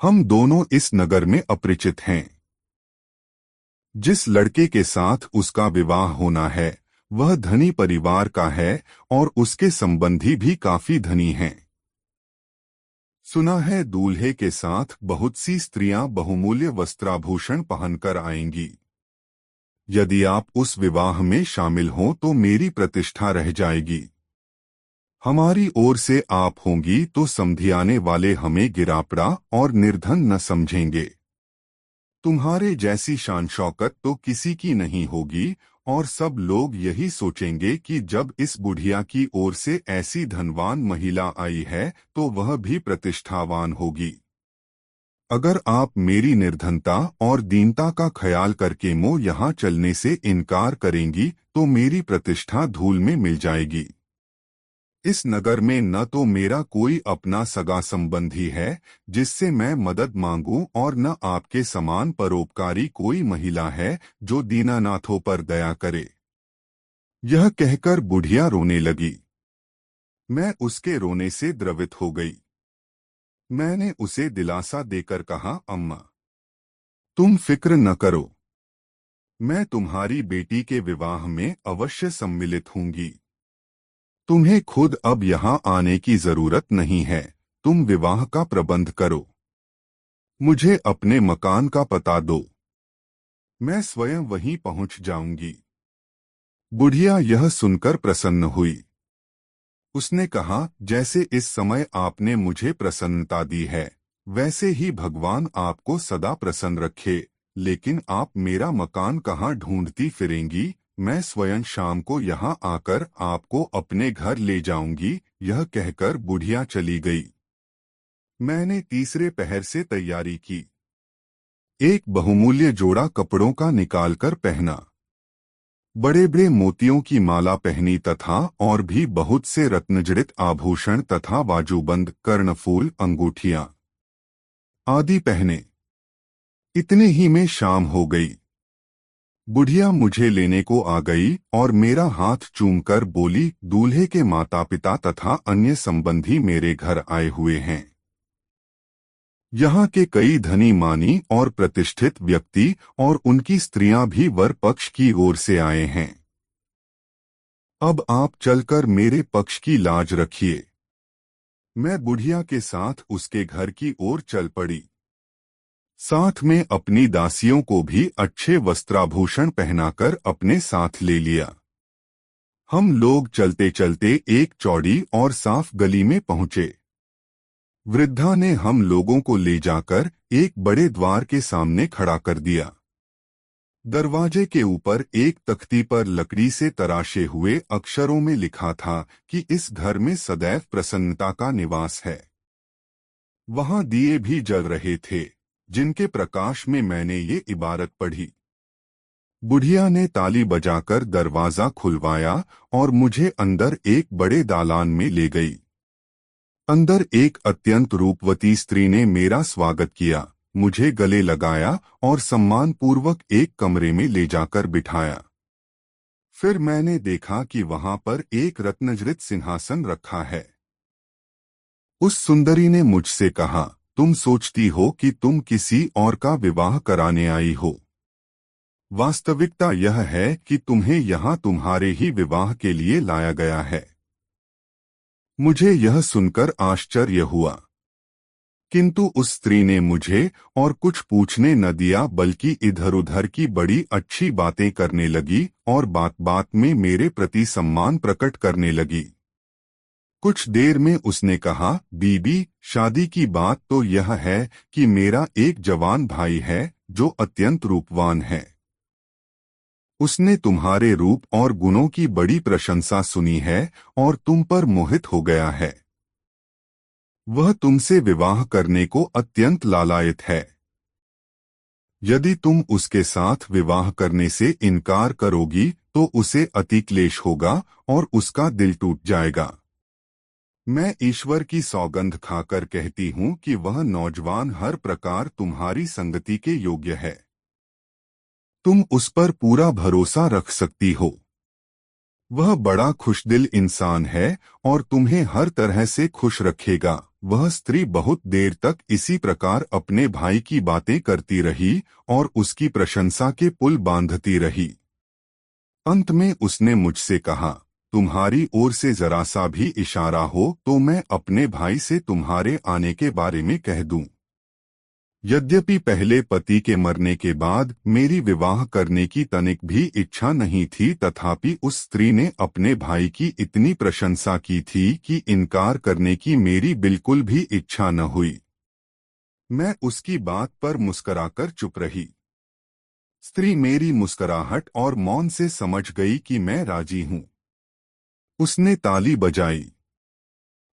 हम दोनों इस नगर में अपरिचित हैं। जिस लड़के के साथ उसका विवाह होना है वह धनी परिवार का है और उसके संबंधी भी काफी धनी हैं। सुना है दूल्हे के साथ बहुत सी स्त्रियां बहुमूल्य वस्त्राभूषण पहनकर आएंगी। यदि आप उस विवाह में शामिल हों तो मेरी प्रतिष्ठा रह जाएगी। हमारी ओर से आप होंगी तो समधियाने वाले हमें गिरापड़ा और निर्धन न समझेंगे। तुम्हारे जैसी शान शौकत तो किसी की नहीं होगी और सब लोग यही सोचेंगे कि जब इस बुढ़िया की ओर से ऐसी धनवान महिला आई है तो वह भी प्रतिष्ठावान होगी। अगर आप मेरी निर्धनता और दीनता का ख्याल करके मोह यहाँ चलने से इनकार करेंगी तो मेरी प्रतिष्ठा धूल में मिल जाएगी। इस नगर में न तो मेरा कोई अपना सगा संबंधी है जिससे मैं मदद मांगूं और न आपके समान परोपकारी कोई महिला है जो दीनानाथों पर दया करे। यह कहकर बुढ़िया रोने लगी। मैं उसके रोने से द्रवित हो गई। मैंने उसे दिलासा देकर कहा, अम्मा, तुम फिक्र न करो, मैं तुम्हारी बेटी के विवाह में अवश्य सम्मिलित होंगी। तुम्हें खुद अब यहाँ आने की जरूरत नहीं है, तुम विवाह का प्रबंध करो। मुझे अपने मकान का पता दो, मैं स्वयं वहीं पहुंच जाऊंगी। बुढ़िया यह सुनकर प्रसन्न हुई। उसने कहा, जैसे इस समय आपने मुझे प्रसन्नता दी है वैसे ही भगवान आपको सदा प्रसन्न रखे। लेकिन आप मेरा मकान कहाँ ढूंढती फिरेंगी? मैं स्वयं शाम को यहाँ आकर आपको अपने घर ले जाऊंगी। यह कहकर बुढ़िया चली गई। मैंने तीसरे पहर से तैयारी की। एक बहुमूल्य जोड़ा कपड़ों का निकालकर पहना, बड़े बड़े मोतियों की माला पहनी तथा और भी बहुत से रत्नजड़ित आभूषण तथा बाजूबंद, कर्णफूल, अंगूठियां आदि पहने। इतने ही में शाम हो गई। बुढ़िया मुझे लेने को आ गई और मेरा हाथ चूमकर बोली, दूल्हे के माता पिता तथा अन्य संबंधी मेरे घर आए हुए हैं। यहाँ के कई धनी मानी और प्रतिष्ठित व्यक्ति और उनकी स्त्रियां भी वर पक्ष की ओर से आए हैं। अब आप चलकर मेरे पक्ष की लाज रखिए। मैं बुढ़िया के साथ उसके घर की ओर चल पड़ी। साथ में अपनी दासियों को भी अच्छे वस्त्राभूषण पहनाकर अपने साथ ले लिया। हम लोग चलते चलते एक चौड़ी और साफ गली में पहुंचे। वृद्धा ने हम लोगों को ले जाकर एक बड़े द्वार के सामने खड़ा कर दिया। दरवाजे के ऊपर एक तख्ती पर लकड़ी से तराशे हुए अक्षरों में लिखा था कि इस घर में सदैव प्रसन्नता का निवास है। वहां दिए भी जल रहे थे जिनके प्रकाश में मैंने ये इबारत पढ़ी। बुढ़िया ने ताली बजाकर दरवाजा खुलवाया और मुझे अंदर एक बड़े दालान में ले गई। अंदर एक अत्यंत रूपवती स्त्री ने मेरा स्वागत किया, मुझे गले लगाया और सम्मानपूर्वक एक कमरे में ले जाकर बिठाया। फिर मैंने देखा कि वहां पर एक रत्नजड़ित सिंहासन रखा है। उस सुंदरी ने मुझसे कहा, तुम सोचती हो कि तुम किसी और का विवाह कराने आई हो। वास्तविकता यह है कि तुम्हें यहाँ तुम्हारे ही विवाह के लिए लाया गया है। मुझे यह सुनकर आश्चर्य हुआ, किंतु उस स्त्री ने मुझे और कुछ पूछने न दिया बल्कि इधर उधर की बड़ी अच्छी बातें करने लगी और बात बात में मेरे प्रति सम्मान प्रकट करने लगी। कुछ देर में उसने कहा, बीबी, शादी की बात तो यह है कि मेरा एक जवान भाई है जो अत्यंत रूपवान है। उसने तुम्हारे रूप और गुणों की बड़ी प्रशंसा सुनी है और तुम पर मोहित हो गया है। वह तुमसे विवाह करने को अत्यंत लालायित है। यदि तुम उसके साथ विवाह करने से इनकार करोगी तो उसे अति क्लेश होगा और उसका दिल टूट जाएगा। मैं ईश्वर की सौगंध खाकर कहती हूँ कि वह नौजवान हर प्रकार तुम्हारी संगति के योग्य है। तुम उस पर पूरा भरोसा रख सकती हो। वह बड़ा खुशदिल इंसान है और तुम्हें हर तरह से खुश रखेगा। वह स्त्री बहुत देर तक इसी प्रकार अपने भाई की बातें करती रही और उसकी प्रशंसा के पुल बांधती रही। अंत में उसने मुझसे कहा, तुम्हारी ओर से जरा सा भी इशारा हो तो मैं अपने भाई से तुम्हारे आने के बारे में कह दूं। यद्यपि पहले पति के मरने के बाद मेरी विवाह करने की तनिक भी इच्छा नहीं थी, तथापि उस स्त्री ने अपने भाई की इतनी प्रशंसा की थी कि इनकार करने की मेरी बिल्कुल भी इच्छा न हुई। मैं उसकी बात पर मुस्कराकर चुप रही। स्त्री मेरी मुस्कुराहट और मौन से समझ गई कि मैं राजी हूं। उसने ताली बजाई।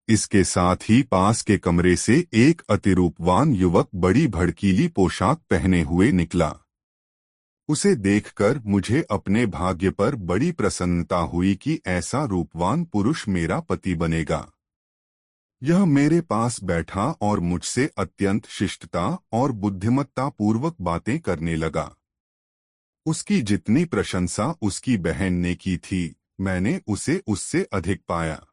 इसके साथ ही पास के कमरे से एक अतिरूपवान युवक बड़ी भड़कीली पोशाक पहने हुए निकला। उसे देखकर मुझे अपने भाग्य पर बड़ी प्रसन्नता हुई कि ऐसा रूपवान पुरुष मेरा पति बनेगा। यह मेरे पास बैठा और मुझसे अत्यंत शिष्टता और बुद्धिमत्ता पूर्वक बातें करने लगा। उसकी जितनी प्रशंसा उसकी बहन ने की थी, मैंने उसे उससे अधिक पाया।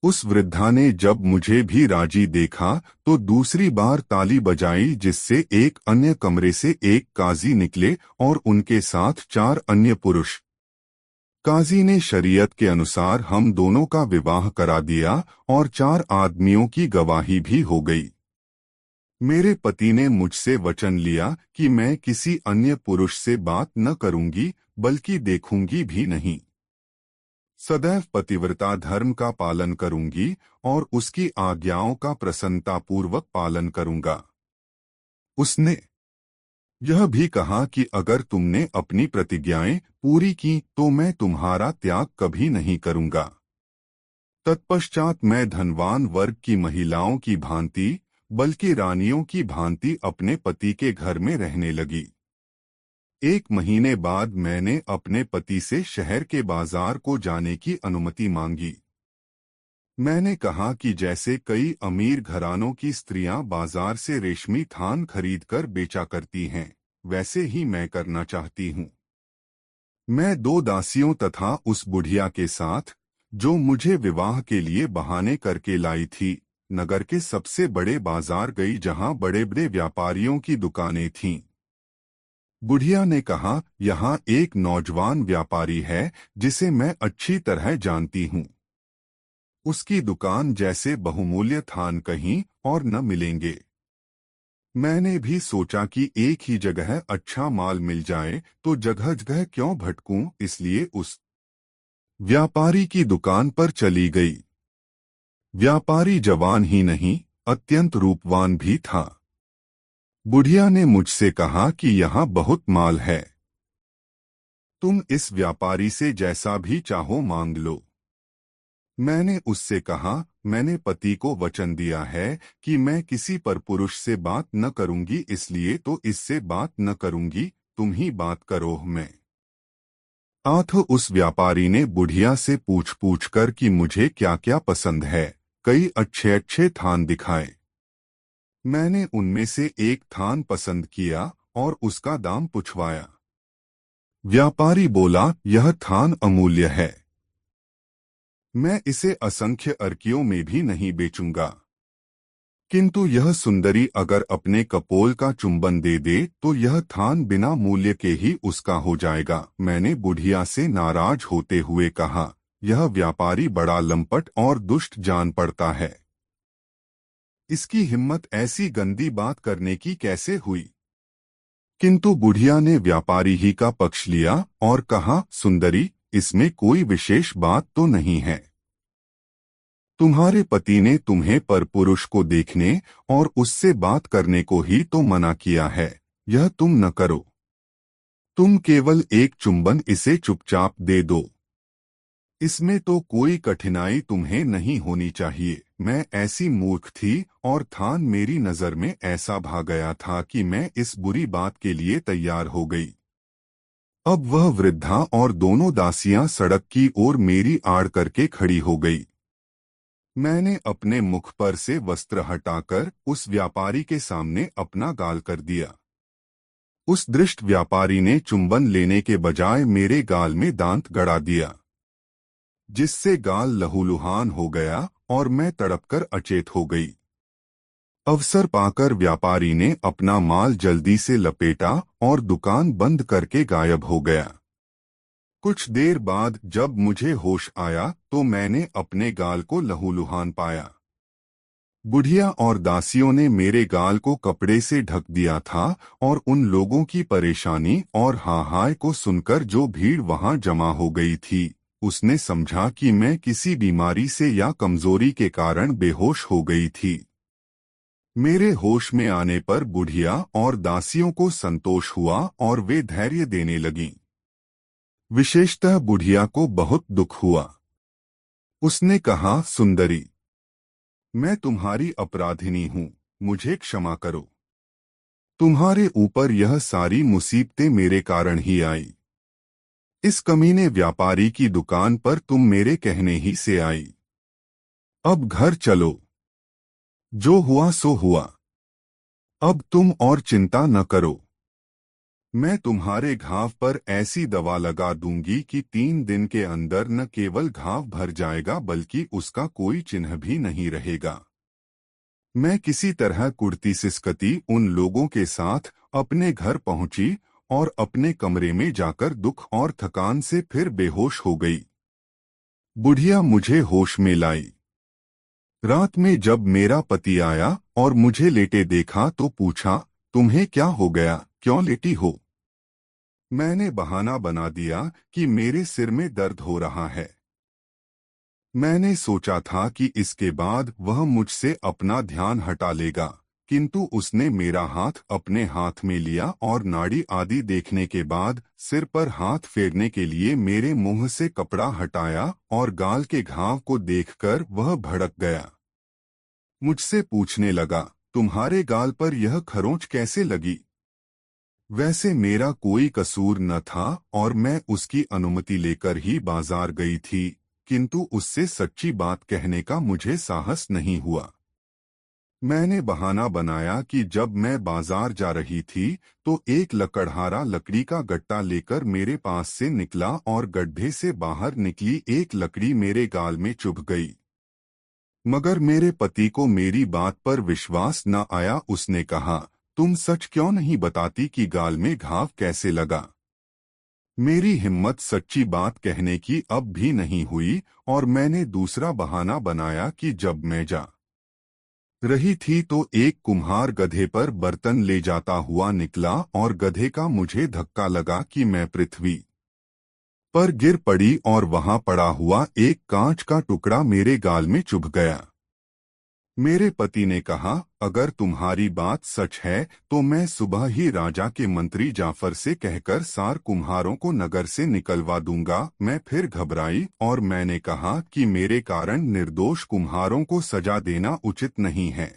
उस वृद्धा ने जब मुझे भी राजी देखा तो दूसरी बार ताली बजाई, जिससे एक अन्य कमरे से एक काजी निकले और उनके साथ 4 अन्य पुरुष। काजी ने शरीयत के अनुसार हम दोनों का विवाह करा दिया और 4 आदमियों की गवाही भी हो गई। मेरे पति ने मुझसे वचन लिया कि मैं किसी अन्य पुरुष से बात न करूंगी, बल्कि देखूंगी भी नहीं। सदैव पतिव्रता धर्म का पालन करूंगी और उसकी आज्ञाओं का प्रसन्नतापूर्वक पालन करूंगा। उसने यह भी कहा कि अगर तुमने अपनी प्रतिज्ञाएं पूरी की तो मैं तुम्हारा त्याग कभी नहीं करूंगा। तत्पश्चात मैं धनवान वर्ग की महिलाओं की भांति, बल्कि रानियों की भांति अपने पति के घर में रहने लगी। 1 महीने बाद मैंने अपने पति से शहर के बाजार को जाने की अनुमति मांगी। मैंने कहा कि जैसे कई अमीर घरानों की स्त्रियां बाजार से रेशमी थान खरीदकर बेचा करती हैं, वैसे ही मैं करना चाहती हूँ। मैं 2 दासियों तथा उस बुढ़िया के साथ, जो मुझे विवाह के लिए बहाने करके लाई थी, नगर के सबसे बड़े बाजार गई जहां बड़े बड़े व्यापारियों की दुकानें थीं। बुढ़िया ने कहा, यहाँ एक नौजवान व्यापारी है जिसे मैं अच्छी तरह जानती हूँ। उसकी दुकान जैसे बहुमूल्य थान कहीं और न मिलेंगे। मैंने भी सोचा कि एक ही जगह अच्छा माल मिल जाए तो जगह जगह क्यों भटकूं, इसलिए उस व्यापारी की दुकान पर चली गई। व्यापारी जवान ही नहीं, अत्यंत रूपवान भी था। बुढ़िया ने मुझसे कहा कि यहाँ बहुत माल है, तुम इस व्यापारी से जैसा भी चाहो मांग लो। मैंने उससे कहा, मैंने पति को वचन दिया है कि मैं किसी परपुरुष से बात न करूंगी, इसलिए तो इससे बात न करूंगी, तुम ही बात करो। मैं आठ उस व्यापारी ने बुढ़िया से पूछ कर कि मुझे क्या क्या पसंद है, कई अच्छे अच्छे थान दिखाए। मैंने उनमें से एक थान पसंद किया और उसका दाम पूछवाया। व्यापारी बोला, यह थान अमूल्य है, मैं इसे असंख्य अर्कियों में भी नहीं बेचूंगा, किंतु यह सुंदरी अगर अपने कपोल का चुंबन दे दे तो यह थान बिना मूल्य के ही उसका हो जाएगा। मैंने बुढ़िया से नाराज होते हुए कहा, यह व्यापारी बड़ा लंपट और दुष्ट जान पड़ता है, इसकी हिम्मत ऐसी गंदी बात करने की कैसे हुई। किंतु बुढ़िया ने व्यापारी ही का पक्ष लिया और कहा, सुंदरी, इसमें कोई विशेष बात तो नहीं है। तुम्हारे पति ने तुम्हें परपुरुष को देखने और उससे बात करने को ही तो मना किया है। यह तुम न करो। तुम केवल एक चुंबन इसे चुपचाप दे दो। इसमें तो कोई कठिनाई तुम्हें नहीं होनी चाहिए। मैं ऐसी मूर्ख थी और थान मेरी नजर में ऐसा भा गया था कि मैं इस बुरी बात के लिए तैयार हो गई। अब वह वृद्धा और दोनों दासियां सड़क की ओर मेरी आड़ करके खड़ी हो गई। मैंने अपने मुख पर से वस्त्र हटाकर उस व्यापारी के सामने अपना गाल कर दिया। उस दृष्ट व्यापारी ने चुंबन लेने के बजाय मेरे गाल में दांत गड़ा दिया, जिससे गाल लहूलुहान हो गया और मैं तड़पकर अचेत हो गई। अवसर पाकर व्यापारी ने अपना माल जल्दी से लपेटा और दुकान बंद करके गायब हो गया। कुछ देर बाद जब मुझे होश आया तो मैंने अपने गाल को लहूलुहान पाया। बुढ़िया और दासियों ने मेरे गाल को कपड़े से ढक दिया था और उन लोगों की परेशानी और हाहाय को सुनकर जो भीड़ वहां जमा हो गई थी, उसने समझा कि मैं किसी बीमारी से या कमजोरी के कारण बेहोश हो गई थी। मेरे होश में आने पर बुढ़िया और दासियों को संतोष हुआ और वे धैर्य देने लगीं। विशेषतः बुढ़िया को बहुत दुख हुआ। उसने कहा, सुंदरी, मैं तुम्हारी अपराधिनी हूँ, मुझे क्षमा करो। तुम्हारे ऊपर यह सारी मुसीबतें मेरे कारण ही आई। इस कमीने व्यापारी की दुकान पर तुम मेरे कहने ही से आई। अब घर चलो। जो हुआ सो हुआ। अब तुम और चिंता न करो। मैं तुम्हारे घाव पर ऐसी दवा लगा दूंगी कि 3 दिन के अंदर न केवल घाव भर जाएगा बल्कि उसका कोई चिन्ह भी नहीं रहेगा। मैं किसी तरह कुड़ती सिसकती उन लोगों के साथ अपने घर पहुंची और अपने कमरे में जाकर दुख और थकान से फिर बेहोश हो गई। बुढ़िया मुझे होश में लाई। रात में जब मेरा पति आया और मुझे लेटे देखा तो पूछा, तुम्हें क्या हो गया, क्यों लेटी हो? मैंने बहाना बना दिया कि मेरे सिर में दर्द हो रहा है। मैंने सोचा था कि इसके बाद वह मुझसे अपना ध्यान हटा लेगा, किंतु उसने मेरा हाथ अपने हाथ में लिया और नाड़ी आदि देखने के बाद सिर पर हाथ फेरने के लिए मेरे मुंह से कपड़ा हटाया और गाल के घाव को देखकर वह भड़क गया। मुझसे पूछने लगा, तुम्हारे गाल पर यह खरोंच कैसे लगी? वैसे मेरा कोई कसूर न था और मैं उसकी अनुमति लेकर ही बाजार गई थी, किंतु उससे सच्ची बात कहने का मुझे साहस नहीं हुआ। मैंने बहाना बनाया कि जब मैं बाजार जा रही थी तो एक लकड़हारा लकड़ी का गट्टा लेकर मेरे पास से निकला और गड्ढे से बाहर निकली एक लकड़ी मेरे गाल में चुभ गई। मगर मेरे पति को मेरी बात पर विश्वास न आया। उसने कहा, तुम सच क्यों नहीं बताती कि गाल में घाव कैसे लगा? मेरी हिम्मत सच्ची बात कहने की अब भी नहीं हुई और मैंने दूसरा बहाना बनाया कि जब मैं जा रही थी तो एक कुम्हार गधे पर बर्तन ले जाता हुआ निकला और गधे का मुझे धक्का लगा कि मैं पृथ्वी पर गिर पड़ी और वहां पड़ा हुआ एक कांच का टुकड़ा मेरे गाल में चुभ गया। मेरे पति ने कहा, अगर तुम्हारी बात सच है तो मैं सुबह ही राजा के मंत्री जाफर से कहकर सार कुम्हारों को नगर से निकलवा दूंगा। मैं फिर घबराई और मैंने कहा कि मेरे कारण निर्दोष कुम्हारों को सजा देना उचित नहीं है।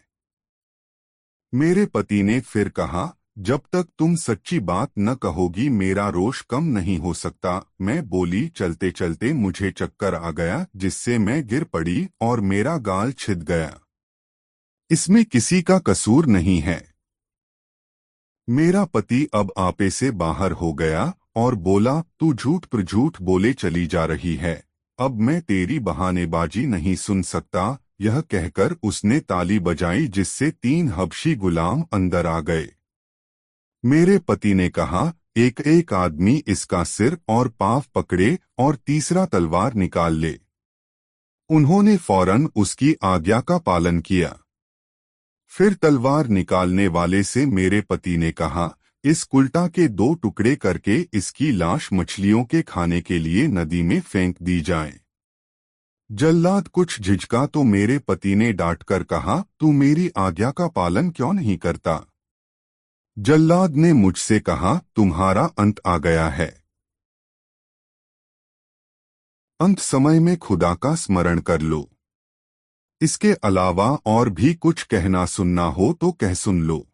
मेरे पति ने फिर कहा, जब तक तुम सच्ची बात न कहोगी मेरा रोष कम नहीं हो सकता। मैं बोली, चलते चलते मुझे चक्कर आ गया जिससे मैं गिर पड़ी और मेरा गाल छिद गया। इसमें किसी का कसूर नहीं है। मेरा पति अब आपे से बाहर हो गया और बोला, तू झूठ पर झूठ बोले चली जा रही है, अब मैं तेरी बहानेबाजी नहीं सुन सकता। यह कहकर उसने ताली बजाई जिससे 3 हबशी गुलाम अंदर आ गए। मेरे पति ने कहा, एक एक आदमी इसका सिर और पांव पकड़े और तीसरा तलवार निकाल ले। उन्होंने फौरन उसकी आज्ञा का पालन किया। फिर तलवार निकालने वाले से मेरे पति ने कहा, इस कुल्टा के 2 टुकड़े करके इसकी लाश मछलियों के खाने के लिए नदी में फेंक दी जाए। जल्लाद कुछ झिझका तो मेरे पति ने डांटकर कहा, तू मेरी आज्ञा का पालन क्यों नहीं करता? जल्लाद ने मुझसे कहा, तुम्हारा अंत आ गया है। अंत समय में खुदा का स्मरण कर लो। इसके अलावा और भी कुछ कहना सुनना हो तो कह सुन लो।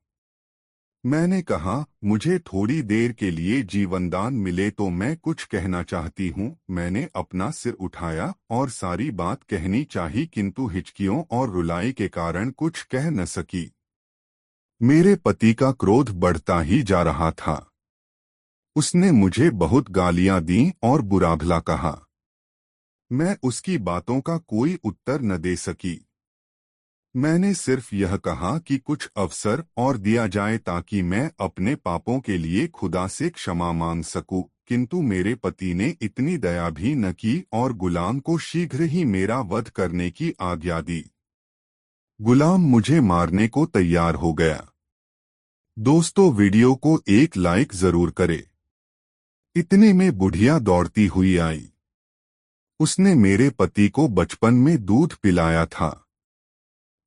मैंने कहा, मुझे थोड़ी देर के लिए जीवनदान मिले तो मैं कुछ कहना चाहती हूँ। मैंने अपना सिर उठाया और सारी बात कहनी चाही, किंतु हिचकियों और रुलाई के कारण कुछ कह न सकी। मेरे पति का क्रोध बढ़ता ही जा रहा था। उसने मुझे बहुत गालियां दी और बुरा भला कहा। मैं उसकी बातों का कोई उत्तर न दे सकी। मैंने सिर्फ यह कहा कि कुछ अवसर और दिया जाए ताकि मैं अपने पापों के लिए खुदा से क्षमा मांग सकूं, किंतु मेरे पति ने इतनी दया भी न की और गुलाम को शीघ्र ही मेरा वध करने की आज्ञा दी। गुलाम मुझे मारने को तैयार हो गया। दोस्तों, वीडियो को एक लाइक जरूर करें। इतने में बुढ़िया दौड़ती हुई आई। उसने मेरे पति को बचपन में दूध पिलाया था।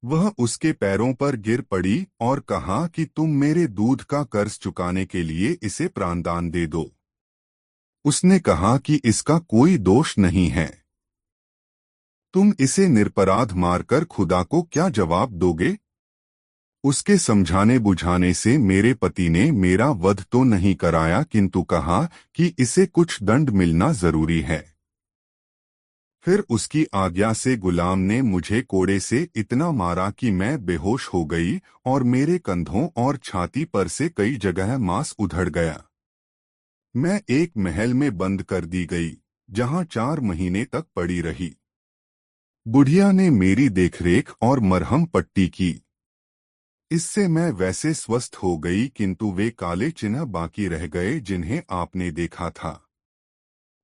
वह उसके पैरों पर गिर पड़ी और कहा कि तुम मेरे दूध का कर्ज चुकाने के लिए इसे प्राणदान दे दो। उसने कहा कि इसका कोई दोष नहीं है। तुम इसे निरपराध मारकर खुदा को क्या जवाब दोगे? उसके समझाने बुझाने से मेरे पति ने मेरा वध तो नहीं कराया, किंतु कहा कि इसे कुछ दंड मिलना जरूरी है। फिर उसकी आज्ञा से गुलाम ने मुझे कोड़े से इतना मारा कि मैं बेहोश हो गई और मेरे कंधों और छाती पर से कई जगह मांस उधड़ गया। मैं एक महल में बंद कर दी गई, जहां 4 महीने तक पड़ी रही। बुढ़िया ने मेरी देखरेख और मरहम पट्टी की। इससे मैं वैसे स्वस्थ हो गई, किंतु वे काले चिन्ह बाकी रह गए जिन्हें आपने देखा था।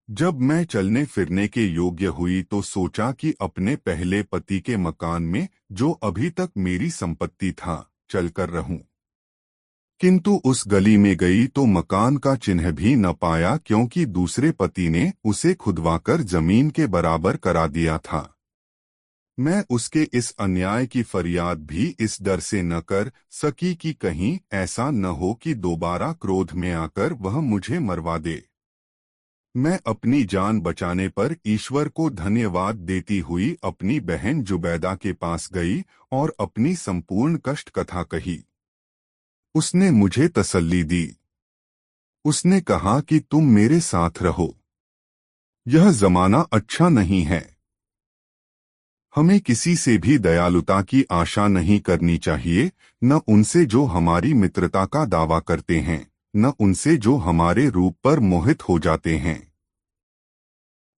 जब मैं चलने फिरने के योग्य हुई तो सोचा कि अपने पहले पति के मकान में, जो अभी तक मेरी संपत्ति था, चलकर रहूं। किंतु उस गली में गई तो मकान का चिन्ह भी न पाया, क्योंकि दूसरे पति ने उसे खुदवाकर जमीन के बराबर करा दिया था। मैं उसके इस अन्याय की फरियाद भी इस डर से न कर सकी कि कहीं ऐसा न हो कि दोबारा क्रोध में आकर वह मुझे मरवा दे। मैं अपनी जान बचाने पर ईश्वर को धन्यवाद देती हुई अपनी बहन जुबैदा के पास गई और अपनी संपूर्ण कष्ट कथा कही। उसने मुझे तसल्ली दी। उसने कहा कि तुम मेरे साथ रहो। यह जमाना अच्छा नहीं है। हमें किसी से भी दयालुता की आशा नहीं करनी चाहिए, न उनसे जो हमारी मित्रता का दावा करते हैं, न उनसे जो हमारे रूप पर मोहित हो जाते हैं।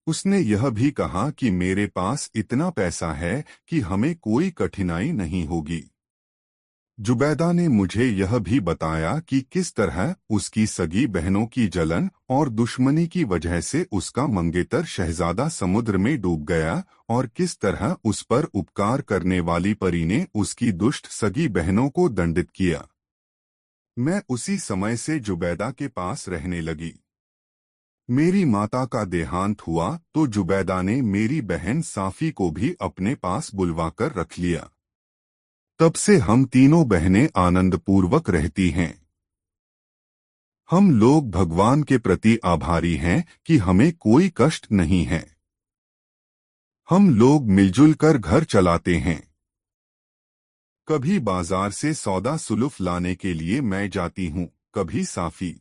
उसने यह भी कहा कि मेरे पास इतना पैसा है कि हमें कोई कठिनाई नहीं होगी। जुबैदा ने मुझे यह भी बताया कि किस तरह उसकी सगी बहनों की जलन और दुश्मनी की वजह से उसका मंगेतर शहजादा समुद्र में डूब गया और किस तरह उस पर उपकार करने वाली परी ने उसकी दुष्ट सगी बहनों को दंडित किया। मैं उसी समय से जुबैदा के पास रहने लगी। मेरी माता का देहांत हुआ तो जुबैदा ने मेरी बहन साफी को भी अपने पास बुलवाकर रख लिया। तब से हम तीनों बहनें आनंदपूर्वक रहती हैं। हम लोग भगवान के प्रति आभारी हैं कि हमें कोई कष्ट नहीं है। हम लोग मिलजुल कर घर चलाते हैं। कभी बाजार से सौदा सुलुफ लाने के लिए मैं जाती हूँ, कभी साफी।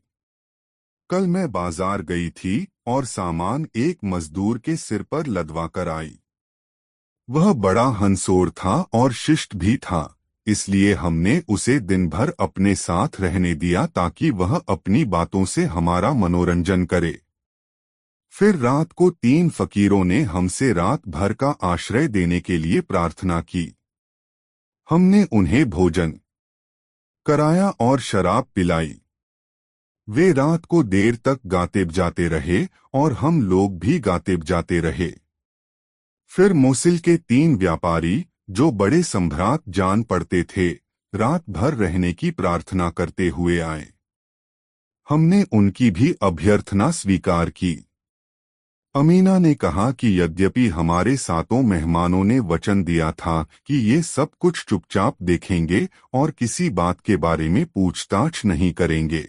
कल मैं बाजार गई थी और सामान एक मजदूर के सिर पर लदवा कर आई। वह बड़ा हंसोर था और शिष्ट भी था, इसलिए हमने उसे दिन भर अपने साथ रहने दिया ताकि वह अपनी बातों से हमारा मनोरंजन करे। फिर रात को 3 फकीरों ने हमसे रात भर का आश्रय देने के लिए प्रार्थना की। हमने उन्हें भोजन कराया और शराब पिलाई। वे रात को देर तक गाते बजाते रहे और हम लोग भी गाते बजाते रहे। फिर मोसिल के 3 व्यापारी, जो बड़े सम्भ्रात जान पड़ते थे, रात भर रहने की प्रार्थना करते हुए आए। हमने उनकी भी अभ्यर्थना स्वीकार की। अमीना ने कहा कि यद्यपि हमारे सातों मेहमानों ने वचन दिया था कि ये सब कुछ चुपचाप देखेंगे और किसी बात के बारे में पूछताछ नहीं करेंगे,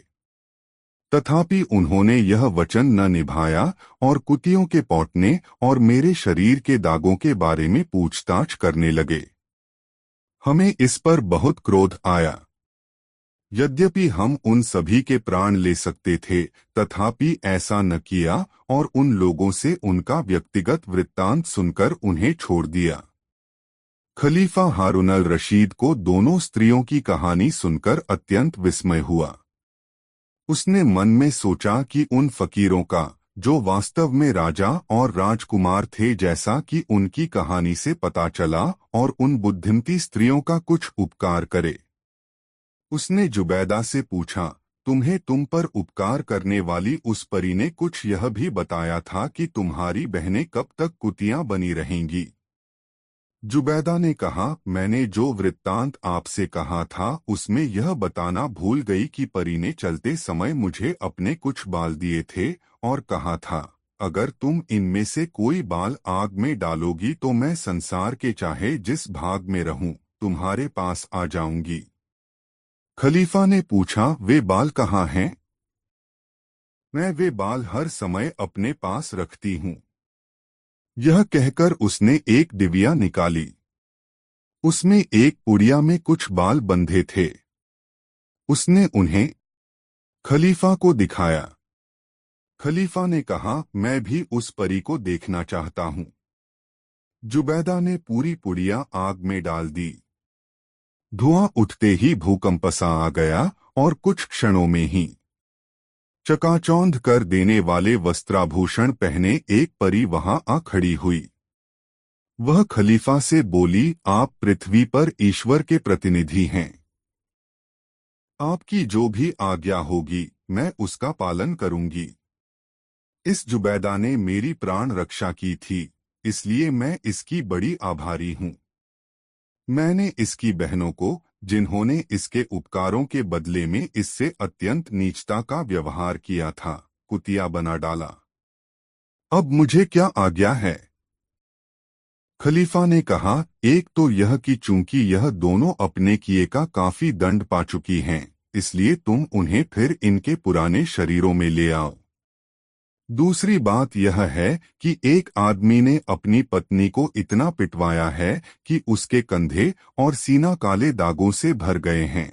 तथापि उन्होंने यह वचन न निभाया और कुतियों के पौटने और मेरे शरीर के दागों के बारे में पूछताछ करने लगे। हमें इस पर बहुत क्रोध आया। यद्यपि हम उन सभी के प्राण ले सकते थे, तथापि ऐसा न किया और उन लोगों से उनका व्यक्तिगत वृत्तांत सुनकर उन्हें छोड़ दिया। खलीफा हारून अल रशीद को दोनों स्त्रियों की कहानी सुनकर अत्यंत विस्मय हुआ। उसने मन में सोचा कि उन फकीरों का, जो वास्तव में राजा और राजकुमार थे जैसा कि उनकी कहानी से पता चला, और उन बुद्धिमती स्त्रियों का कुछ उपकार करे। उसने जुबैदा से पूछा, तुम्हें तुम पर उपकार करने वाली उस परी ने कुछ यह भी बताया था कि तुम्हारी बहनें कब तक कुतियां बनी रहेंगी? जुबैदा ने कहा, मैंने जो वृत्तांत आपसे कहा था उसमें यह बताना भूल गई कि परी ने चलते समय मुझे अपने कुछ बाल दिए थे और कहा था, अगर तुम इनमें से कोई बाल आग में डालोगी तो मैं संसार के चाहे जिस भाग में रहूं तुम्हारे पास आ जाऊंगी। खलीफा ने पूछा, वे बाल कहाँ हैं? मैं वे बाल हर समय अपने पास रखती हूँ। यह कहकर उसने एक डिबिया निकाली। उसमें एक पुड़िया में कुछ बाल बंधे थे। उसने उन्हें खलीफा को दिखाया। खलीफा ने कहा, मैं भी उस परी को देखना चाहता हूँ। जुबैदा ने पूरी पुड़िया आग में डाल दी। धुआं उठते ही भूकंप सा आ गया और कुछ क्षणों में ही चकाचौंध कर देने वाले वस्त्राभूषण पहने एक परी वहां आ खड़ी हुई। वह खलीफा से बोली, आप पृथ्वी पर ईश्वर के प्रतिनिधि हैं। आपकी जो भी आज्ञा होगी मैं उसका पालन करूंगी। इस जुबैदा ने मेरी प्राण रक्षा की थी, इसलिए मैं इसकी बड़ी आभारी हूँ। मैंने इसकी बहनों को, जिन्होंने इसके उपकारों के बदले में इससे अत्यंत नीचता का व्यवहार किया था, कुतिया बना डाला। अब मुझे क्या आज्ञा है? खलीफा ने कहा, एक तो यह कि चूंकि यह दोनों अपने किए का काफी दंड पा चुकी हैं, इसलिए तुम उन्हें फिर इनके पुराने शरीरों में ले आओ। दूसरी बात यह है कि एक आदमी ने अपनी पत्नी को इतना पिटवाया है कि उसके कंधे और सीना काले दागों से भर गए हैं।